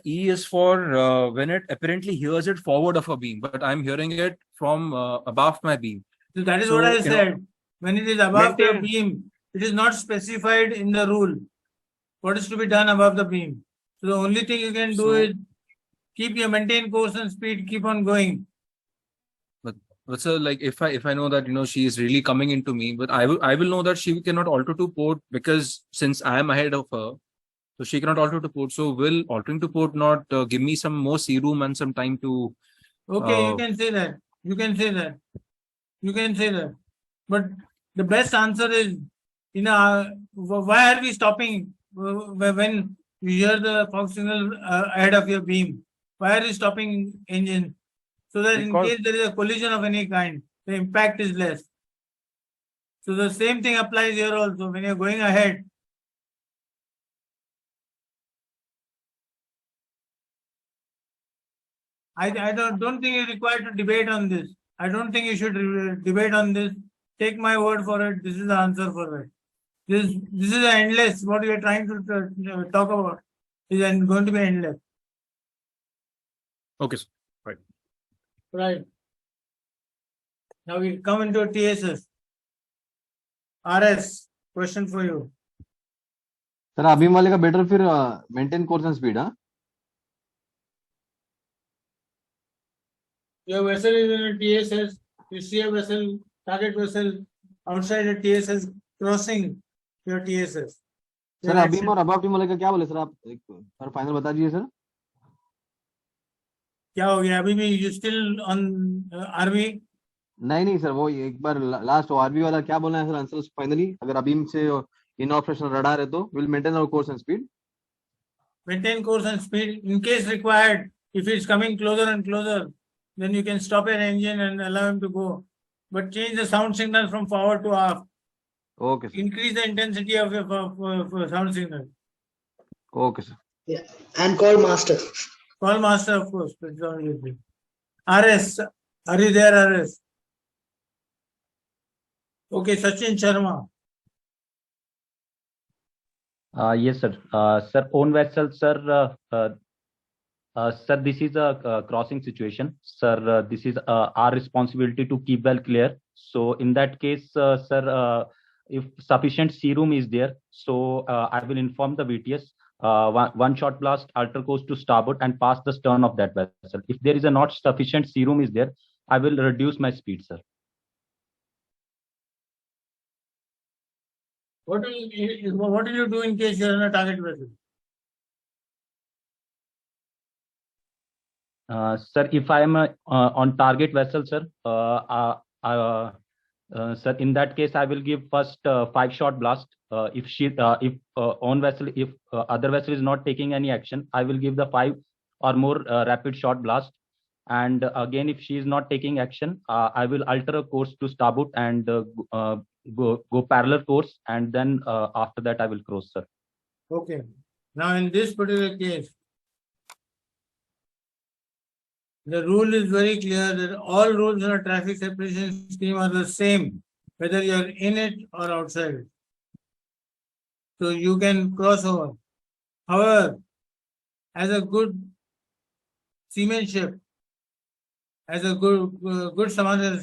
E is for when it apparently hears it forward of a beam, but I'm hearing it from above my beam. So that is what I said. When it is above the beam, it is not specified in the rule what is to be done above the beam. So the only thing you can do is keep your maintain course and speed, keep on going. But sir, like if I know that she is really coming into me, but I will know that she cannot alter to port because since I am ahead of her, so she cannot alter to port. So will altering to port not give me some more sea room and some time to? Okay, you can say that. You can say that. You can say that. But the best answer is, why are we stopping when you hear the fog signal ahead of your beam? Why are you stopping engine? So that in case there is a collision of any kind, the impact is less. So the same thing applies here also. When you're going ahead, I don't think you're required to debate on this. I don't think you should debate on this. Take my word for it. This is the answer for it. This is endless. What we are trying to talk about is going to be endless. Okay, sir. Right. Right. Now we come into TSS. RS, question for you. Sir अभी वाले का better फिर maintain course and speed हाँ Your vessel is in a TSS. You see a vessel, target vessel outside a TSS crossing your TSS. Sir अभी or above team वाले का क्या बोले सर आप एक सर फाइनल बता दीजिए सर क्या हो गया अभी भी you still on RV? नहीं सर वो एक बार लास्ट आरबी वाला क्या बोलना है सर आंसर फाइनली अगर अभी से इन ऑपरेशनल रडार है तो will maintain our course and speed Maintain course and speed in case required. If it's coming closer and closer, then you can stop an engine and allow him to go. But change the sound signal from forward to aft. Okay, sir. Increase the intensity of your sound signal. Okay, sir. Yeah, and call master. Call master, of course. RS, are you there, RS? Okay, Sachin Sharma. Yes, sir. Sir, own vessel, sir. Sir, this is a crossing situation. Sir, this is our responsibility to keep well clear. So, in that case, sir, if sufficient sea room is there, so I will inform the VTS. One shot blast, alter course to starboard and pass the stern of that vessel. If there is a not sufficient sea room is there, I will reduce my speed, sir. What will you do in case you're in a target vessel? Sir, if I am on target vessel, sir, sir, in that case, I will give first 5-shot blast. If on vessel, if other vessel is not taking any action, I will give the 5 or more rapid shot blast. And again, if she is not taking action, I will alter a course to starboard and go parallel course, and then after that I will cross, sir. Okay. Now in this particular case, the rule is very clear that all rules in a traffic separation scheme are the same, whether you are in it or outside it. So you can cross over. However, as a good seamanship, as a good Samajana,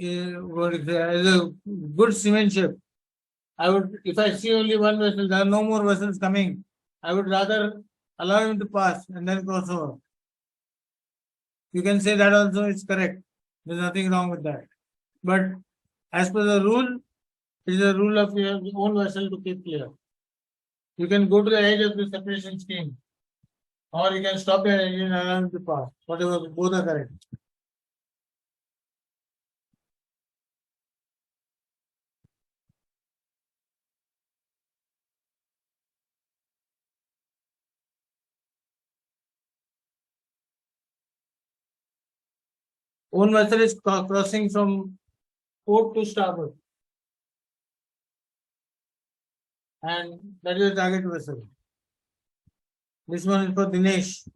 as a good seamanship, I would, if I see only one vessel, there are no more vessels coming, I would rather allow him to pass and then cross over. You can say that also is correct. There's nothing wrong with that. But as per the rule, it is a rule of your own vessel to keep clear. You can go to the edge of the separation scheme, or you can stop your engine and allow him to pass. Whatever, both are correct. Own vessel is crossing from port to starboard, and that is the target vessel. This one is for Dinesh.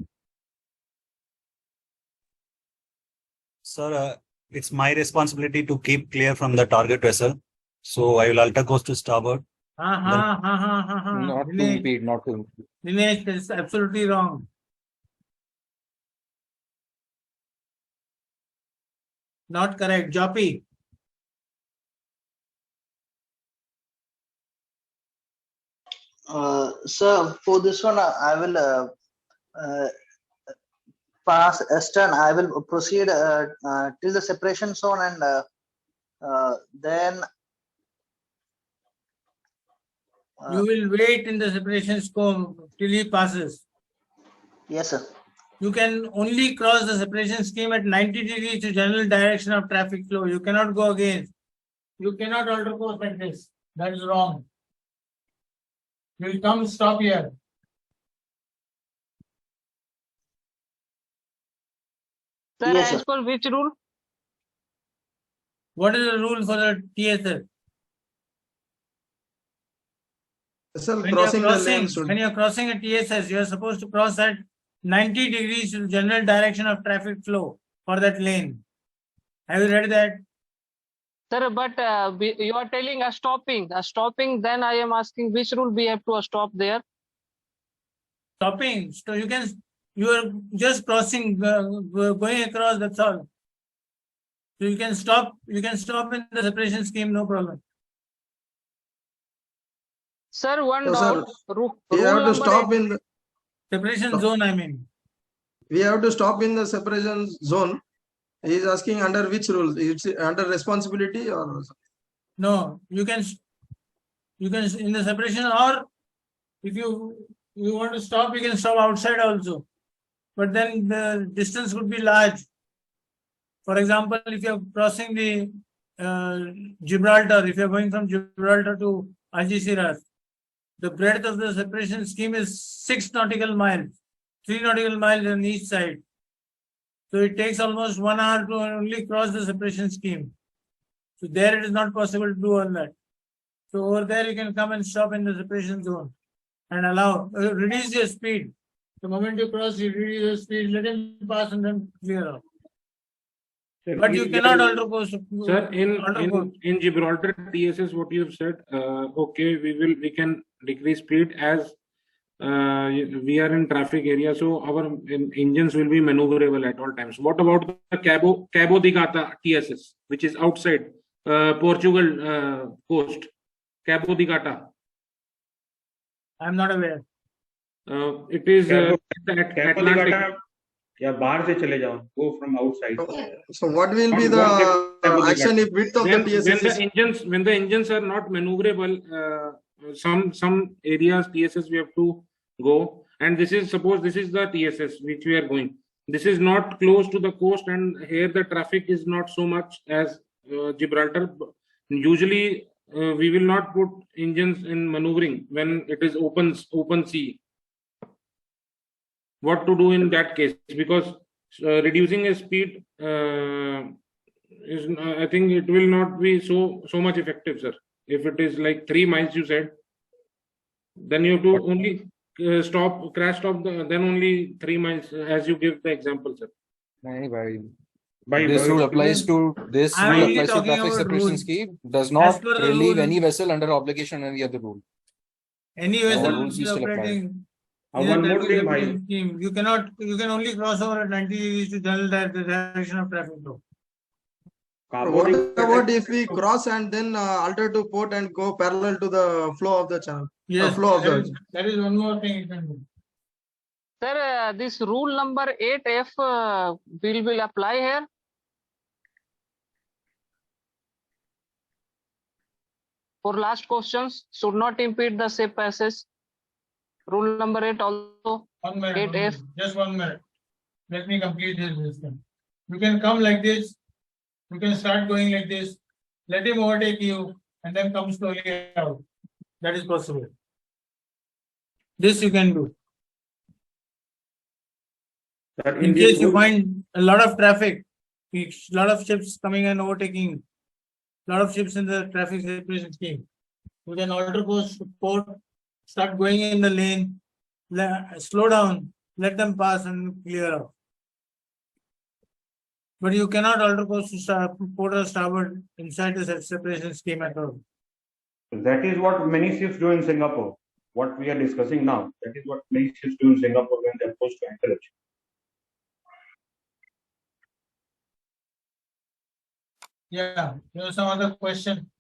Sir, it's my responsibility to keep clear from the target vessel. So I will alter course to starboard. Not to impede, not to impede. Dinesh, that's absolutely wrong. Not correct. Joppy. Sir, for this one, I will pass astern. I will proceed till the separation zone, and then you will wait in the separation zone till he passes. Yes, sir. You can only cross the separation scheme at 90 degrees to general direction of traffic flow. You cannot go against. You cannot alter course like this. That is wrong. You will come stop here. Sir, Yes, as sir. per which rule? What is the rule for the TSS? Vessel crossing the lane should. When you are crossing a TSS, you are supposed to cross at 90 degrees to general direction of traffic flow for that lane. Have you read that? Sir, but you are telling a stopping. Then I am asking which rule we have to stop there. Stopping. So you are just crossing, going across, that's all. So you can stop in the separation scheme, no problem. Sir, one So, doubt. we have to stop in the separation zone, I mean. We have to stop in the separation zone. He is asking under which rule? It's under responsibility or? No, you can in the separation, or if you want to stop, you can stop outside also. But then the distance would be large. For example, if you are crossing the Gibraltar, if you are going from Gibraltar to Algeciras, the breadth of the separation scheme is 6 nautical miles, 3 nautical miles on each side. So it takes almost 1 hour to only cross the separation scheme. So there it is not possible to do all that. So over there you can come and stop in the separation zone and allow, reduce your speed. The moment you cross, you reduce your speed, let him pass and then clear off. But you cannot alter course. Sir, in Gibraltar TSS, what you have said, okay, we can decrease speed as we are in traffic area, so our engines will be maneuverable at all times. What about the Cabo de Gata TSS, which is outside Portugal coast? Cabo de Gata. I am not aware. It is Atlantic. या बाहर से चले जाओ, go from outside. So what will be the action if width of the TSS when the engines are not maneuverable, some areas TSS we have to go, and this is, suppose this is the TSS which we are going. This is not close to the coast, and here the traffic is not so much as Gibraltar. Usually, we will not put engines in maneuvering when it is open sea. What to do in that case? Because reducing a speed is, I think it will not be so much effective, sir. If it is like 3 miles, you said, then you have to only crash stop then only 3 miles, as you give the example, sir. This rule applies to I'm only talking traffic about separation rule. scheme. Does As not per the relieve rule, any vessel under obligation any other rule. any Our vessel rules which will is still apply. operating in a One more traffic thing, separation bhai. scheme, you can only cross over at 90 degrees to tell that the direction of traffic flow. What about if we cross and then alter to port and go parallel to the flow of the channel? Yes, Flow of that is one more thing you can do. Sir, this rule number 8F will apply here. For last questions, should not impede the safe passage. Rule number 8 also. 1 minute, 8F. just 1 minute. Let me complete this thing. You can come like this. You can start going like this. Let him overtake you and then come slowly out. That is possible. This you can do. In case you find a lot of traffic, a lot of ships coming and overtaking, a lot of ships in the traffic separation scheme, you can alter course to port, start going in the lane, slow down, let them pass and clear off. But you cannot alter course to port or starboard inside the separation scheme at all. That is what many ships do in Singapore. What we are discussing now, that is what many ships do in Singapore when they approach to anchorage. Yeah, there was some other question.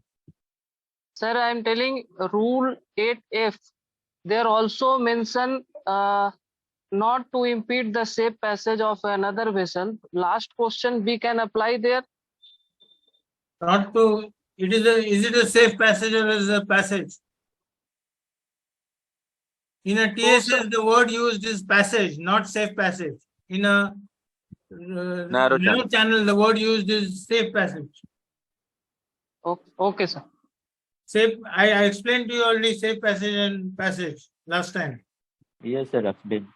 Sir, I am telling rule 8F. There also mention not to impede the safe passage of another vessel. Last question we can apply there. Not to, is it a safe passage or is it a passage? In a TSS, the word used is passage, not safe passage. In a narrow channel, the word used is safe passage. Okay, sir. Safe. I explained to you already safe passage and passage last time. Yes, sir, explain.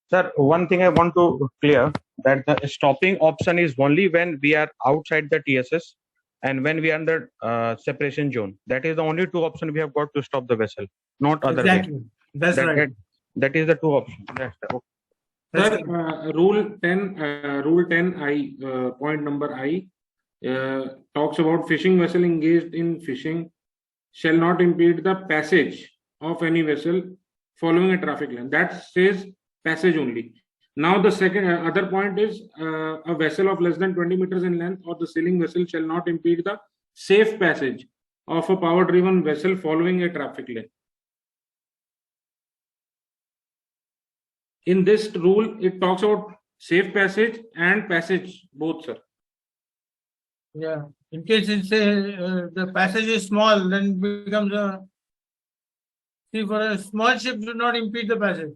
Sir, one thing I want to clear that the stopping option is only when we are outside the TSS and when we are under separation zone. That is the only two options we have got to stop the vessel, not other way. Exactly. That's right. That is the two options. Yes, sir. Sir, rule 10I, point number I, talks about fishing vessel engaged in fishing shall not impede the passage of any vessel following a traffic lane. That says passage only. Now the second other point is a vessel of less than 20 meters in length or the sailing vessel shall not impede the safe passage of a power driven vessel following a traffic lane. In this rule, it talks about safe passage and passage both, sir. Yeah. In case it's the passage is small, then it becomes a. See, for a small ship, should not impede the passage.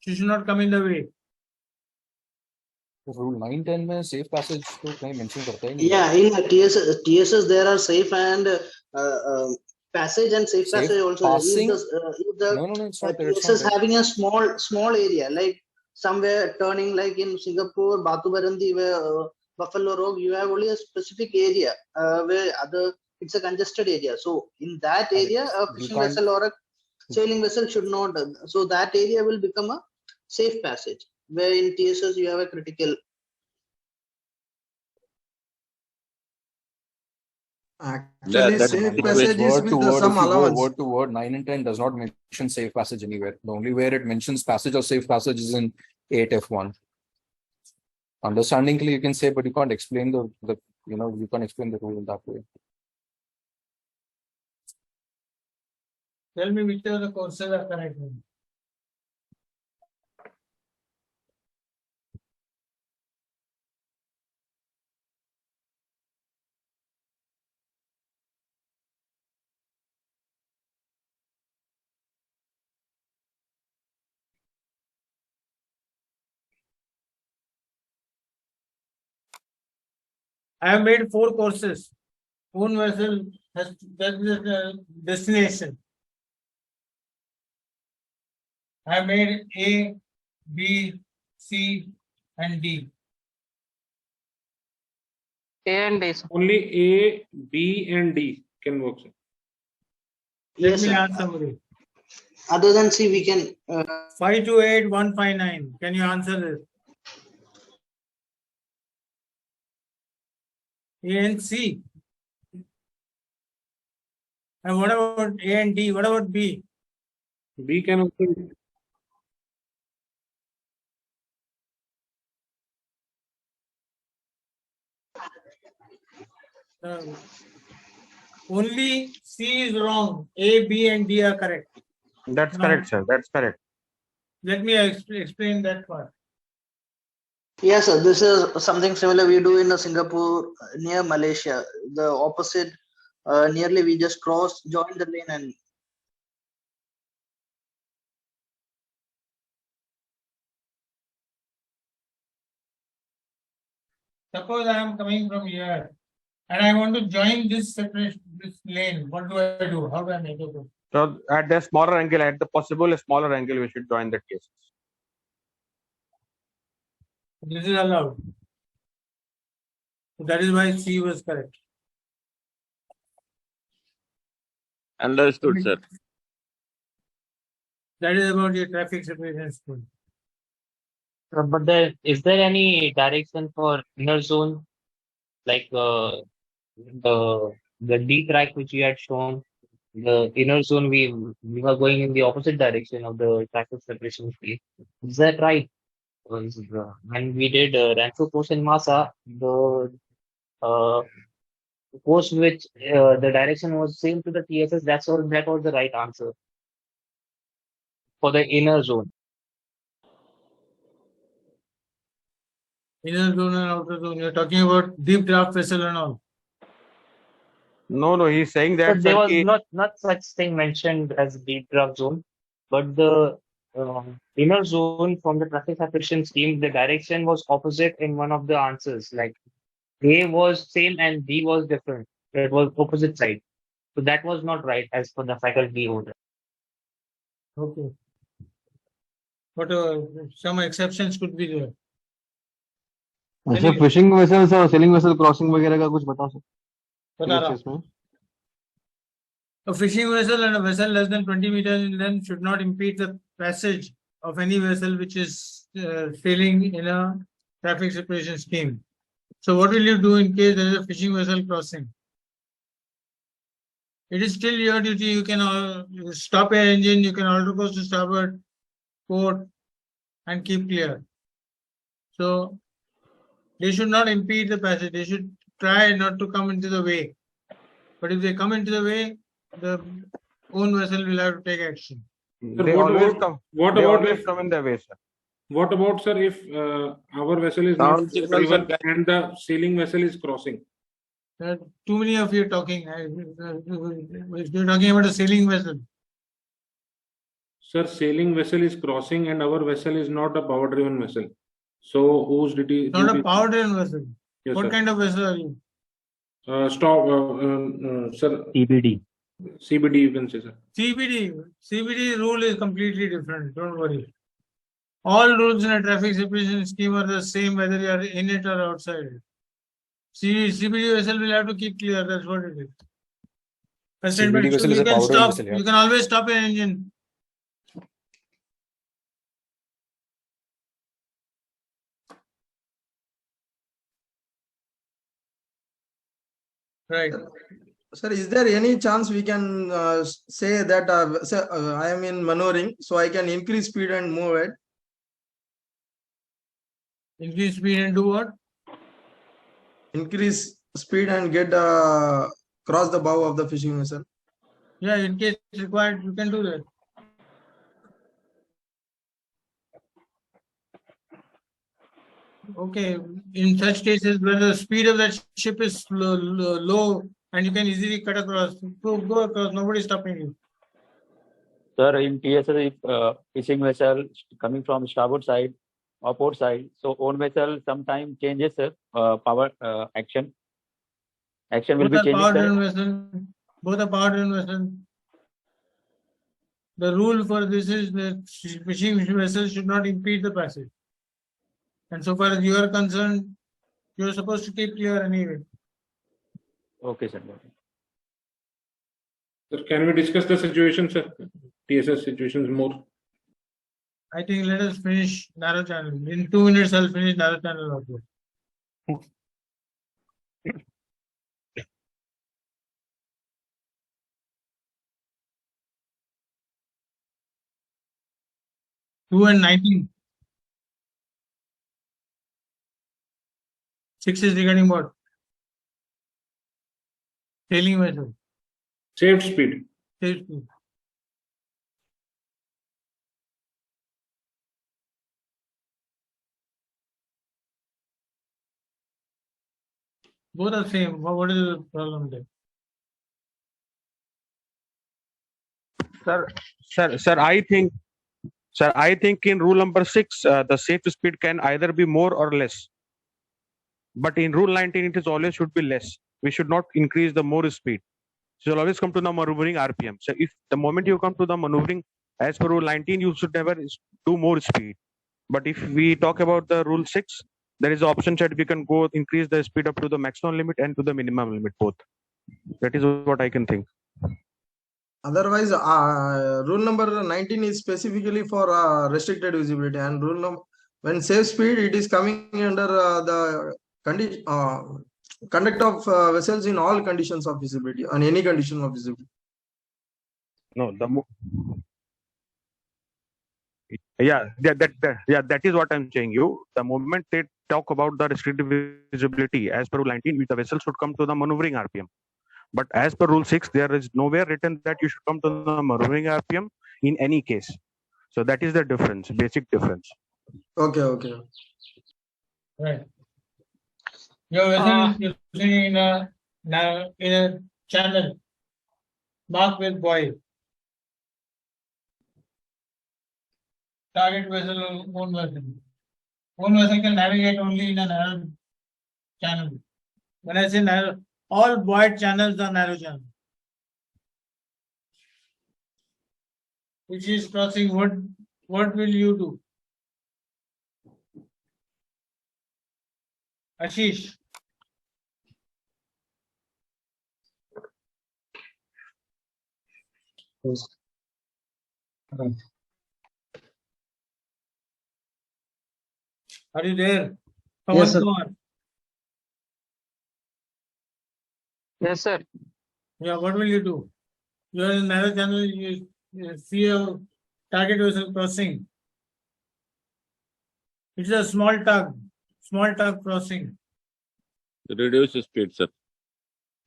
She should not come in the way. Rule 9-10 में safe passage तो कहीं mention करता ही नहीं. Yeah, in TSS there are safe and passage and safe passage also. Passing? If the No, it's not there. It's not TSS there. having a small area, like somewhere turning, like in Singapore, Batu Berhenti, where Buffalo Rock, you have only a specific area where it's a congested area. So in that area, a fishing vessel or a sailing vessel should not. So that area will become a safe passage. Where in TSS you have a critical. Actually, safe passage is word with to word, some if you go allowance. word to word, 9 and 10 does not mention safe passage anywhere. The only where it mentions passage or safe passage is in 8F1. Understandingly, you can say, but you can't explain you can't explain the rule in that way. Tell me which of the courses are correct. I have made 4 courses. Own vessel has that's the destination. I have made A, B, C, and D. A and D, sir. Only A, B, and D can work, sir. Let Yes, me sir. ask somebody. Other than C, we can 528159. Can you answer this? A and C. And what about A and D? What about B? B can also. Only C is wrong. A, B, and D are correct. That's Now, correct, sir. That's correct. Let me explain that part. Yes, sir. This is something similar we do in Singapore near Malaysia. The opposite, nearly we just cross, join the lane, and Suppose I am coming from here and I want to join this separate this lane. What do I do? How do I make it? So at the smaller angle, at the possible smaller angle, we should join that case. This is allowed. That is why C was correct. Understood, sir. That is about your traffic separation school. But is there any direction for inner zone, like the D track which you had shown? The inner zone we were going in the opposite direction of the traffic separation field. Is that right? When we did Rancho course in Masa, the course which the direction was same to the TSS, that was the right answer for the inner zone. Inner zone and outer zone. You're talking about deep draft vessel and all. No, he's saying that. But there was not such thing mentioned as deep draft zone, but the inner zone from the traffic separation scheme, the direction was opposite in one of the answers. Like A was same and B was different. It was opposite side. So that was not right as per the faculty order. Okay. But some exceptions could be there. अच्छा fishing vessels और selling vessel crossing वगैरह का कुछ बताओ sir बता रहा THS में A fishing vessel and a vessel less than 20 meters in length should not impede the passage of any vessel which is sailing in a traffic separation scheme. So what will you do in case there is a fishing vessel crossing? It is still your duty. You can stop your engine, you can alter course to starboard, port, and keep clear. So they should not impede the passage. They should try not to come into the way. But if they come into the way, the own vessel will have to take action. Sir, They always come. What They about always if come in their way, sir. what about, sir, if our vessel is not driven and the sailing vessel is crossing? There are too many of you talking. You're talking about a sailing vessel. Sir, sailing vessel is crossing and our vessel is not a power driven vessel. So whose duty? Not a power driven vessel. Yes, What sir. kind of vessel are you? Sir. CBD. CBD, you can say, sir. CBD rule is completely different. Don't worry. All rules in a traffic separation scheme are the same whether you are in it or outside it. CBD vessel will have to keep clear. That's what it is. CBD vessel is a power driven vessel. You can always stop your engine. Right. Sir, is there any chance we can say that I am in maneuvering, so I can increase speed and move it? Increase speed and do what? Increase speed and get cross the bow of the fishing vessel. Yeah, in case required, you can do that. Okay, in such cases where the speed of that ship is low and you can easily cut across, go across, nobody is stopping you. Sir, in TSS, if fishing vessel coming from starboard side or port side, so own vessel sometimes changes power action. action will Both be are changing, power sir. driven vessels. Both are power driven vessels. The rule for this is that fishing vessels should not impede the passage. And so far as you are concerned, you are supposed to keep clear anyway. Okay, sir. Sir, can we discuss the situation, sir? TSS situations more. I think let us finish narrow channel. In 2 minutes, I'll finish narrow channel also. Two and 19. 6 is regarding what? Sailing vessel. Saved speed. Saved speed. Both are same. What is the problem there? Sir, I think in rule number 6, the safe speed can either be more or less. But in rule 19, it is always should be less. We should not increase the more speed. So you'll always come to the maneuvering RPM. So if the moment you come to the maneuvering as per rule 19, you should never do more speed. But if we talk about the rule 6, there is the option that we can go increase the speed up to the maximum limit and to the minimum limit both. That is what I can think. Otherwise, rule number 19 is specifically for restricted visibility, and rule number when safe speed, it is coming under the condition conduct of vessels in all conditions of visibility, on any condition of visibility. No, that is what I'm saying. The moment they talk about the restricted visibility as per rule 19, the vessel should come to the maneuvering RPM. But as per rule 6, there is nowhere written that you should come to the maneuvering RPM in any case. So that is the difference, basic difference. Okay. Right. Your vessel is using in a channel marked with buoy. Target vessel, own vessel. Own vessel can navigate only in a narrow channel. When I say narrow, all buoyed channels are narrow channel. Which is crossing, what will you do? Ashish. Yes. Right. Are you there? Yes, sir. Yes, sir. Yeah, what will you do? You are in narrow channel, you see a target vessel crossing. It's a small tug crossing. Reduce speed, sir.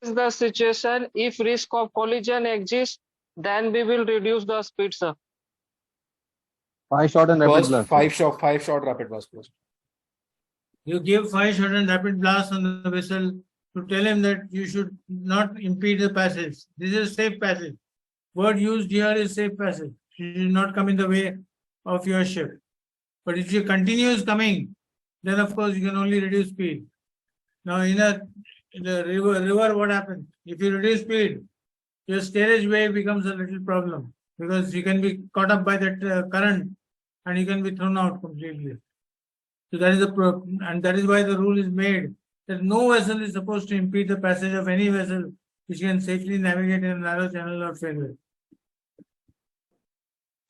This is the situation. If risk of collision exists, then we will reduce the speed, sir. 5 shot and rapid First, blast. 5 shot rapid blast first. You give 5 shot and rapid blast on the vessel to tell him that you should not impede the passage. This is a safe passage. Word used here is safe passage. You should not come in the way of your ship. But if you continues coming, then of course you can only reduce speed. Now in the river, what happens? If you reduce speed, your steerage way becomes a little problem because you can be caught up by that current and you can be thrown out completely. So that is and that is why the rule is made that no vessel is supposed to impede the passage of any vessel which can safely navigate in a narrow channel or fairway.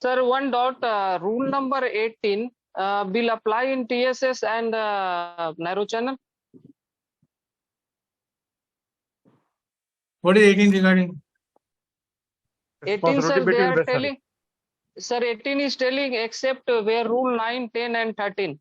Sir, one dot, rule number 18 will apply in TSS and narrow channel. What is 18 regarding? 18, sir, they are telling, sir, 18 is telling except where rule 9, 10 and 13.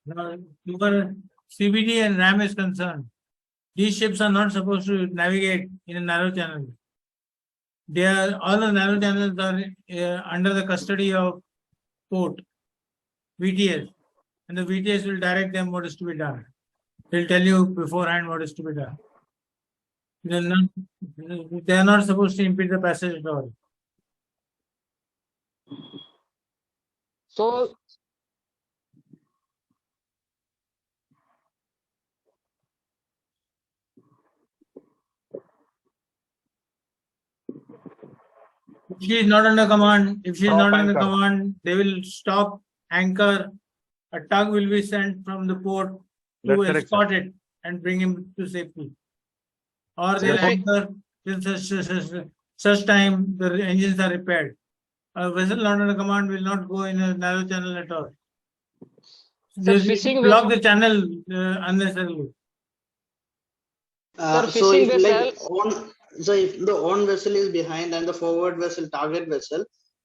Now, you are CBD and RAM is concerned. These ships are not supposed to navigate in a narrow channel. All the narrow channels are under the custody of port, VTS, and the VTS will direct them what is to be done. He'll tell you beforehand what is to be done. They are not supposed to impede the passage at all. So if she is not under command, Drop anchor. they will stop anchor. A tug will be sent from the port to That's correct, escort it and bring him to safety. Or Sir, they'll fi- anchor till such time the engines are repaired. A vessel not under command will not go in a narrow channel at all. Sir, They fishing block the channel unnecessarily. Sir, So fishing if like vessel. on, so if the on vessel is behind and the forward vessel, target vessel,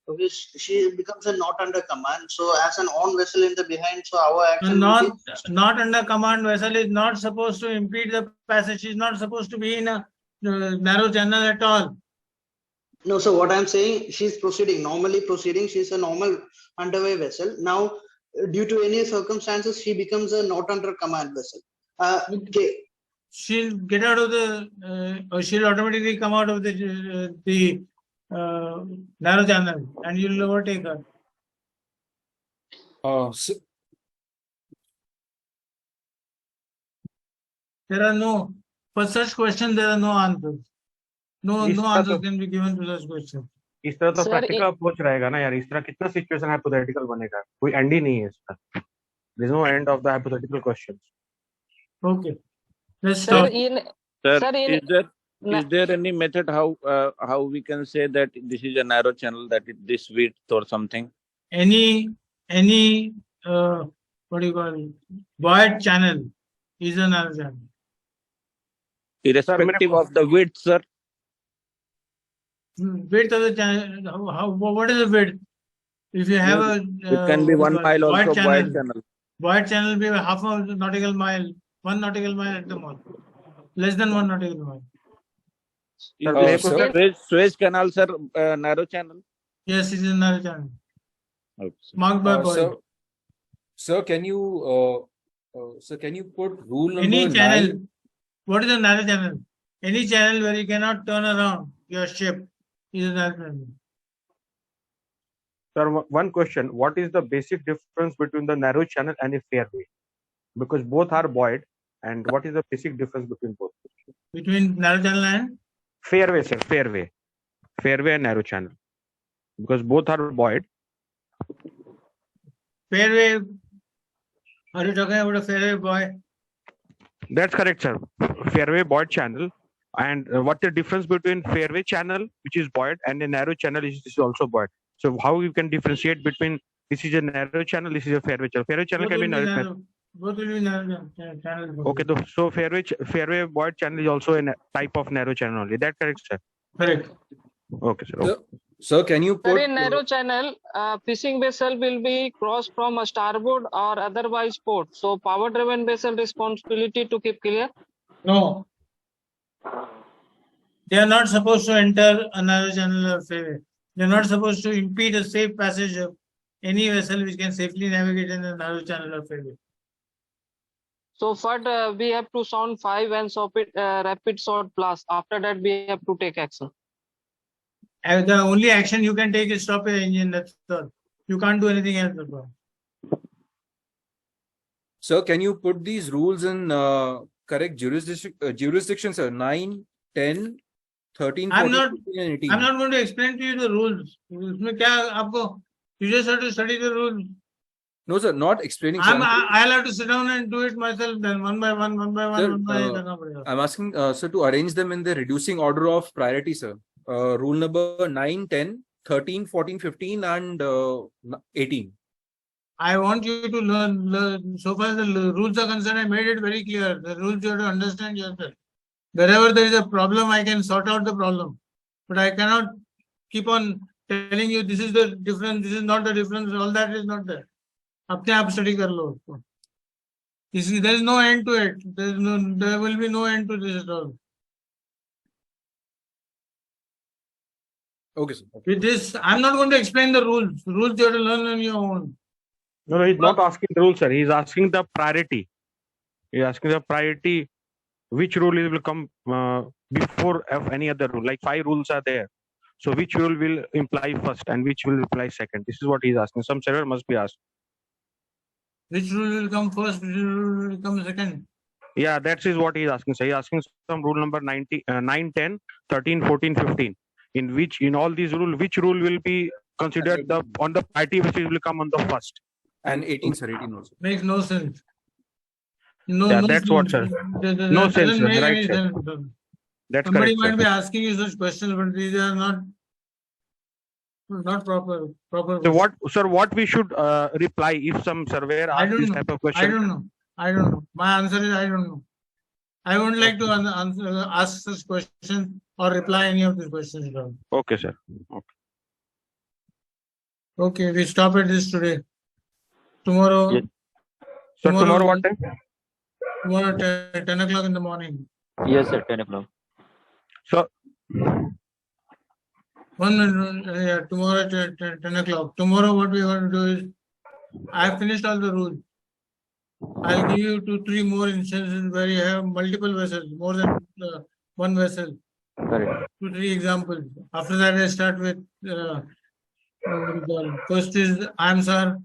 okay, she becomes a not under command. So as an on vessel in the behind, so our action will be Not under command vessel is not supposed to impede the passage. She's not supposed to be in a narrow channel at all. no. So what I'm saying, she's proceeding normally proceeding. She's a normal underway vessel. Now, due to any circumstances, she becomes a not under command vessel. Okay. She'll get out of the, or she'll automatically come out of the narrow channel, and you'll overtake her. So, There are no, for such questions, there are no answers. No answers can be given to such questions. इस तरह तो Sir, practical approach रहेगा ना यार. इस तरह कितना situation hypothetical बनेगा, कोई एंड ही नहीं है इसका. There is no end of the hypothetical questions. Okay, let's Sir, start. Sir, is there any method how we can say that this is a narrow channel, that it, this width or something? Any what do you call it? Void channel is a narrow channel. Irrespective of the width, sir. Width of the channel. What is the width? If you have a it can be 1 mile also, void channel. Void channel will be half a nautical mile, 1 nautical mile at the most, less than 1 nautical mile. Suez Canal, sir, narrow channel. Yes, it is a narrow channel. Okay, marked by void. Sir, can you put rule number Any 9? channel. What is a narrow channel? Any channel where you cannot turn around your ship is a narrow channel. Sir, one question: what is the basic difference between the narrow channel and a fairway? Because both are buoyed, and what is the basic difference between both? Between narrow channel and fairway, sir. Fairway and narrow channel, because both are buoyed. Fairway. Are you talking about a fairway buoy? That's correct, sir. Fairway buoyed channel. And what the difference between fairway channel, which is buoyed, and a narrow channel, which is also buoyed? So how you can differentiate between this is a narrow channel, this is a fairway channel? Fairway channel can be narrow. Both will be narrow channel. Okay, so fairway buoyed channel is also a type of narrow channel only. That correct, sir? Correct. Okay, sir. Okay. Sir, can you put? Sir, in narrow channel, fishing vessel will be crossed from a starboard or otherwise port. So power-driven vessel responsibility to keep clear. No. They are not supposed to enter a narrow channel or fairway. They are not supposed to impede a safe passage of any vessel which can safely navigate in a narrow channel or fairway. So first we have to sound 5 and stop it, rapid short blast. After that we have to take action. And the only action you can take is stop your engine. That's all. You can't do anything else. Sir, can you put these rules in correct jurisdiction, sir? 9, 10, 13, 14, 15, and 18. I'm not going to explain to you the rules. You just have to study the rules. No, sir, not explaining. I'll have to sit down and do it myself then, one by one. Sir, I'm asking sir to arrange them in the reducing order of priority, sir. Rule number 9, 10, 13, 14, 15, and 18. I want you to learn. So far as the rules are concerned, I made it very clear. The rules you have to understand yourself. Wherever there is a problem, I can sort out the problem. But I cannot keep on telling you this is the difference, this is not the difference, all that is not there. अपने आप study कर लो उसको. You see, there is no end to it. There will be no end to this at all. Okay, sir. With this, I'm not going to explain the rules. Rules you have to learn on your own. No, he's not asking the rules, sir. He's asking the priority. He's asking the priority, which rule will come before of any other rule. Like 5 rules are there. So which rule will imply first and which will imply second? This is what he's asking. Some server must be asked. Which rule will come first? Which rule will come second? Yeah, that is what he's asking. So he's asking some rule number 90, 9, 10, 13, 14, 15. In all these rules, which rule will be considered on the priority which will come on the first? And 18, sir, 18 also. Makes no sense. No, Yeah, no that's sense. what, sir. No That sense, doesn't make right, any sir. sense. That's Somebody correct, might be sir. asking you such questions, but these are not proper. So what, sir? What we should reply if some surveyor I asks don't this know. type of I question? don't know. I don't know. My answer is I don't know. I wouldn't like to ask such questions or reply any of these questions at all. Okay, sir. Okay. Okay, we stop at this today. Tomorrow. Yes. Sir, tomorrow what time? Tomorrow 10 o'clock in the morning. Yes, sir, 10 o'clock. So 1 minute. Yeah, tomorrow at 10 o'clock. Tomorrow what we want to do is, I have finished all the rules. I'll give you 2-3 more instances where you have multiple vessels, more than one vessel. Correct. 2-3 examples. After that, I start with first is AMSAR.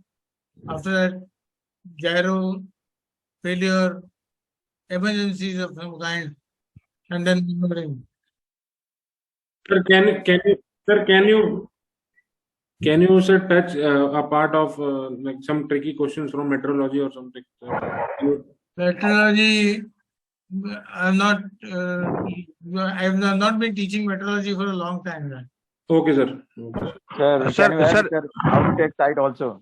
After that, gyro, failure, emergencies of some kind, and then maneuvering. Sir, can you sir touch a part of like some tricky questions from meteorology or something? Meteorology, I've not been teaching meteorology for a long time now. Okay, sir. Sir, can you add, sir, how to take site also?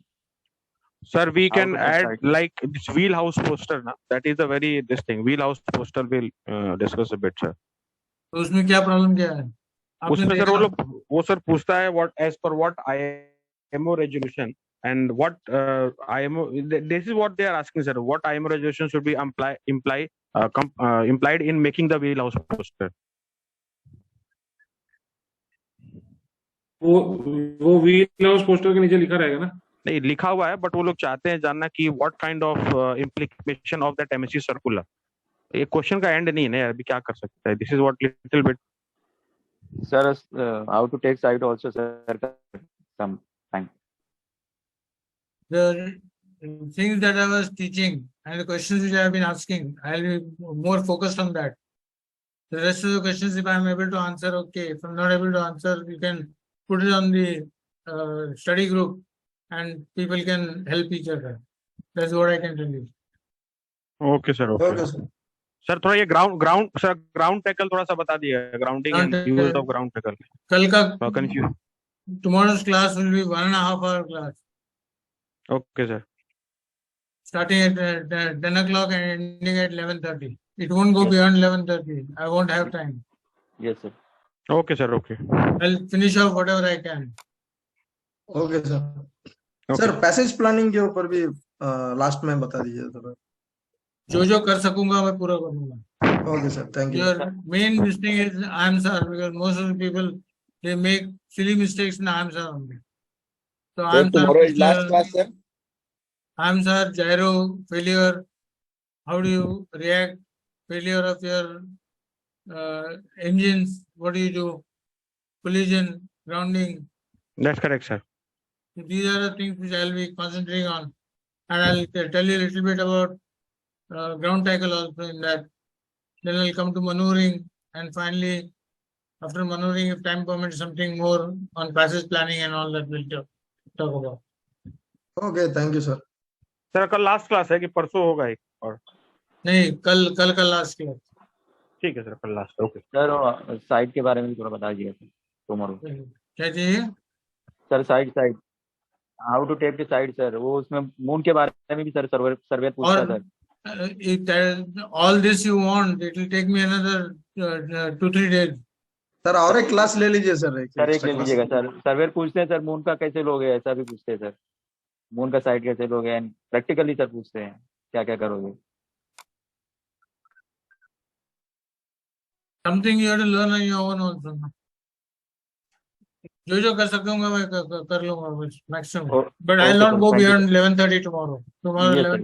Sir, we How can to take add site? like this wheelhouse poster. Na? That is a very this thing. Wheelhouse poster will discuss a bit, sir. तो उसमें क्या problem क्या है? उसमें sir वो sir पूछता है what as per what IMO resolution and what IMO. This is what they are asking, sir. What IMO resolution should be implied in making the wheelhouse poster? वो व्हील हाउस पोस्टर के नीचे लिखा रहेगा ना? नहीं लिखा हुआ है, बट वो लोग चाहते हैं जानना कि what kind of implication of that MSC circular. ये क्वेश्चन का एंड नहीं है ना यार, अभी क्या कर सकता है? This is what little bit. Sir, how to take site also, sir, some time. The things that I was teaching and the questions which I have been asking, I'll be more focused on that. The rest of the questions, if I am able to answer, okay. If I'm not able to answer, you can put it on the study group and people can help each other. That's what I can tell you. Okay, sir. Okay, sir. Sir थोड़ा ये ground tackle थोड़ा सा बता दिए, grounding and use of ground tackle. कल का confuse. Tomorrow's class will be 1.5 hour class. Okay, sir. Starting at 10 o'clock and ending at 11:30. It won't go beyond 11:30. I won't have time. Yes, sir. Okay, sir. Okay. I'll finish off whatever I can. Okay, sir. Sir, passage planning के ऊपर भी last में बता दीजिए थोड़ा. जो कर सकूंगा मैं पूरा करूंगा. Okay, sir. Thank you. Your main mistake is AMSAR, because most of the people they make silly mistakes in AMSAR only. So tomorrow is last class, sir. AMSAR, gyro, failure. How do you react? Failure of your engines. What do you do? Collision, grounding. That's correct, sir. These are the things which I'll be concentrating on, and I'll tell you a little bit about ground tackle also in that. Then I'll come to maneuvering, and finally, after maneuvering, if time permits, something more on passage planning and all that we'll talk about. Okay, thank you, sir. Sir कल last class है कि परसों होगा एक और? नहीं, कल का लास्ट क्लास. ठीक है सर, कल लास्ट. ओके सर, साइट के बारे में थोड़ा बता दीजिए टुमारो. क्या चाहिए sir? Sight how to take the sight, sir. वो उसमें मून के बारे में भी सर सर्वे पूछता है sir. All this you want, it will take me another 2-3 days. Sir और एक क्लास ले लीजिए सर. एक ले लीजिएगा सर. सर्वे पूछते हैं सर मून का कैसे लोगे, ऐसा भी पूछते हैं सर. मून का साइट कैसे लोगे, एंड प्रैक्टिकली सर पूछते हैं क्या क्या करोगे. Something you have to learn on your own also. जो कर सकता हूँ मैं कर लूंगा maximum. But I'll not go beyond 11:30 tomorrow. Yes, sir.